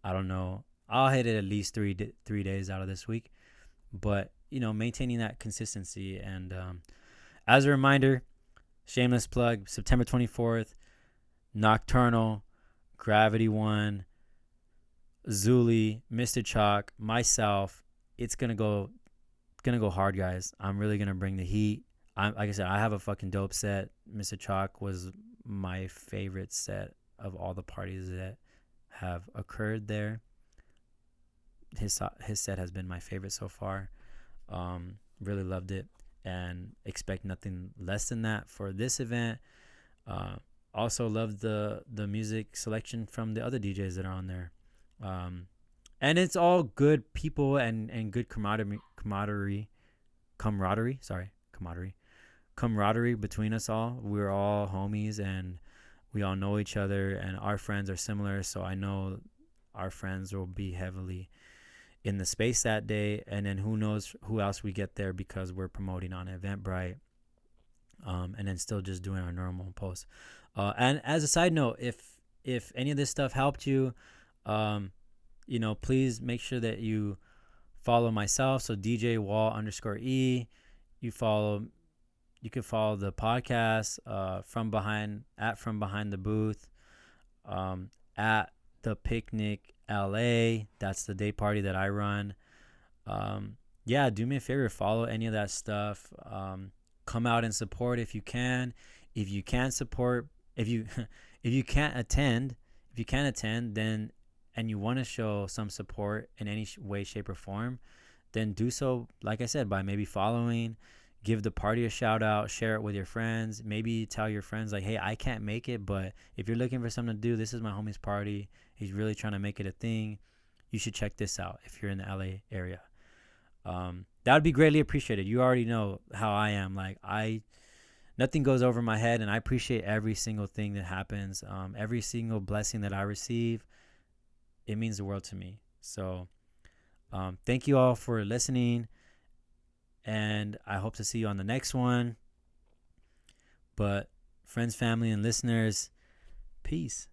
I don't know. I'll hit it at least 3 days out of this week, but maintaining that consistency. And as a reminder, shameless plug: September 24th, Nocturnal, Gravity One, Zuli, Mr. Chalk, myself. It's gonna go hard, guys. I'm really gonna bring the heat. Like I said, I have a fucking dope set. Mr. Chalk was my favorite set of all the parties that have occurred there. His set has been my favorite so far. Really loved it, and expect nothing less than that for this event. Also loved the music selection from the other DJs that are on there. And it's all good people and good camaraderie between us all. We're all homies, and we all know each other, and our friends are similar, so I know our friends will be heavily in the space that day. And then who knows who else we get there, because we're promoting on Eventbrite, and then still just doing our normal posts. And as a side note, if any of this stuff helped you, please make sure that you follow myself. So DJ Wall_E. You can follow the podcast from behind the booth, at the picnic LA. That's the day party that I run. Yeah, do me a favor, follow any of that stuff. Come out and support if you can. If you can't support, if you can't attend, then, and you want to show some support in any way, shape, or form, then do so, like I said, by maybe following, give the party a shout out, share it with your friends. Maybe tell your friends, like, hey, I can't make it, but if you're looking for something to do, this is my homie's party. He's really trying to make it a thing. You should check this out if you're in the LA area. That would be greatly appreciated. You already know how I am. Like, nothing goes over my head, and I appreciate every single thing that happens. Every single blessing that I receive, it means the world to me. So thank you all for listening, and I hope to see you on the next one. But friends, family, and listeners, peace.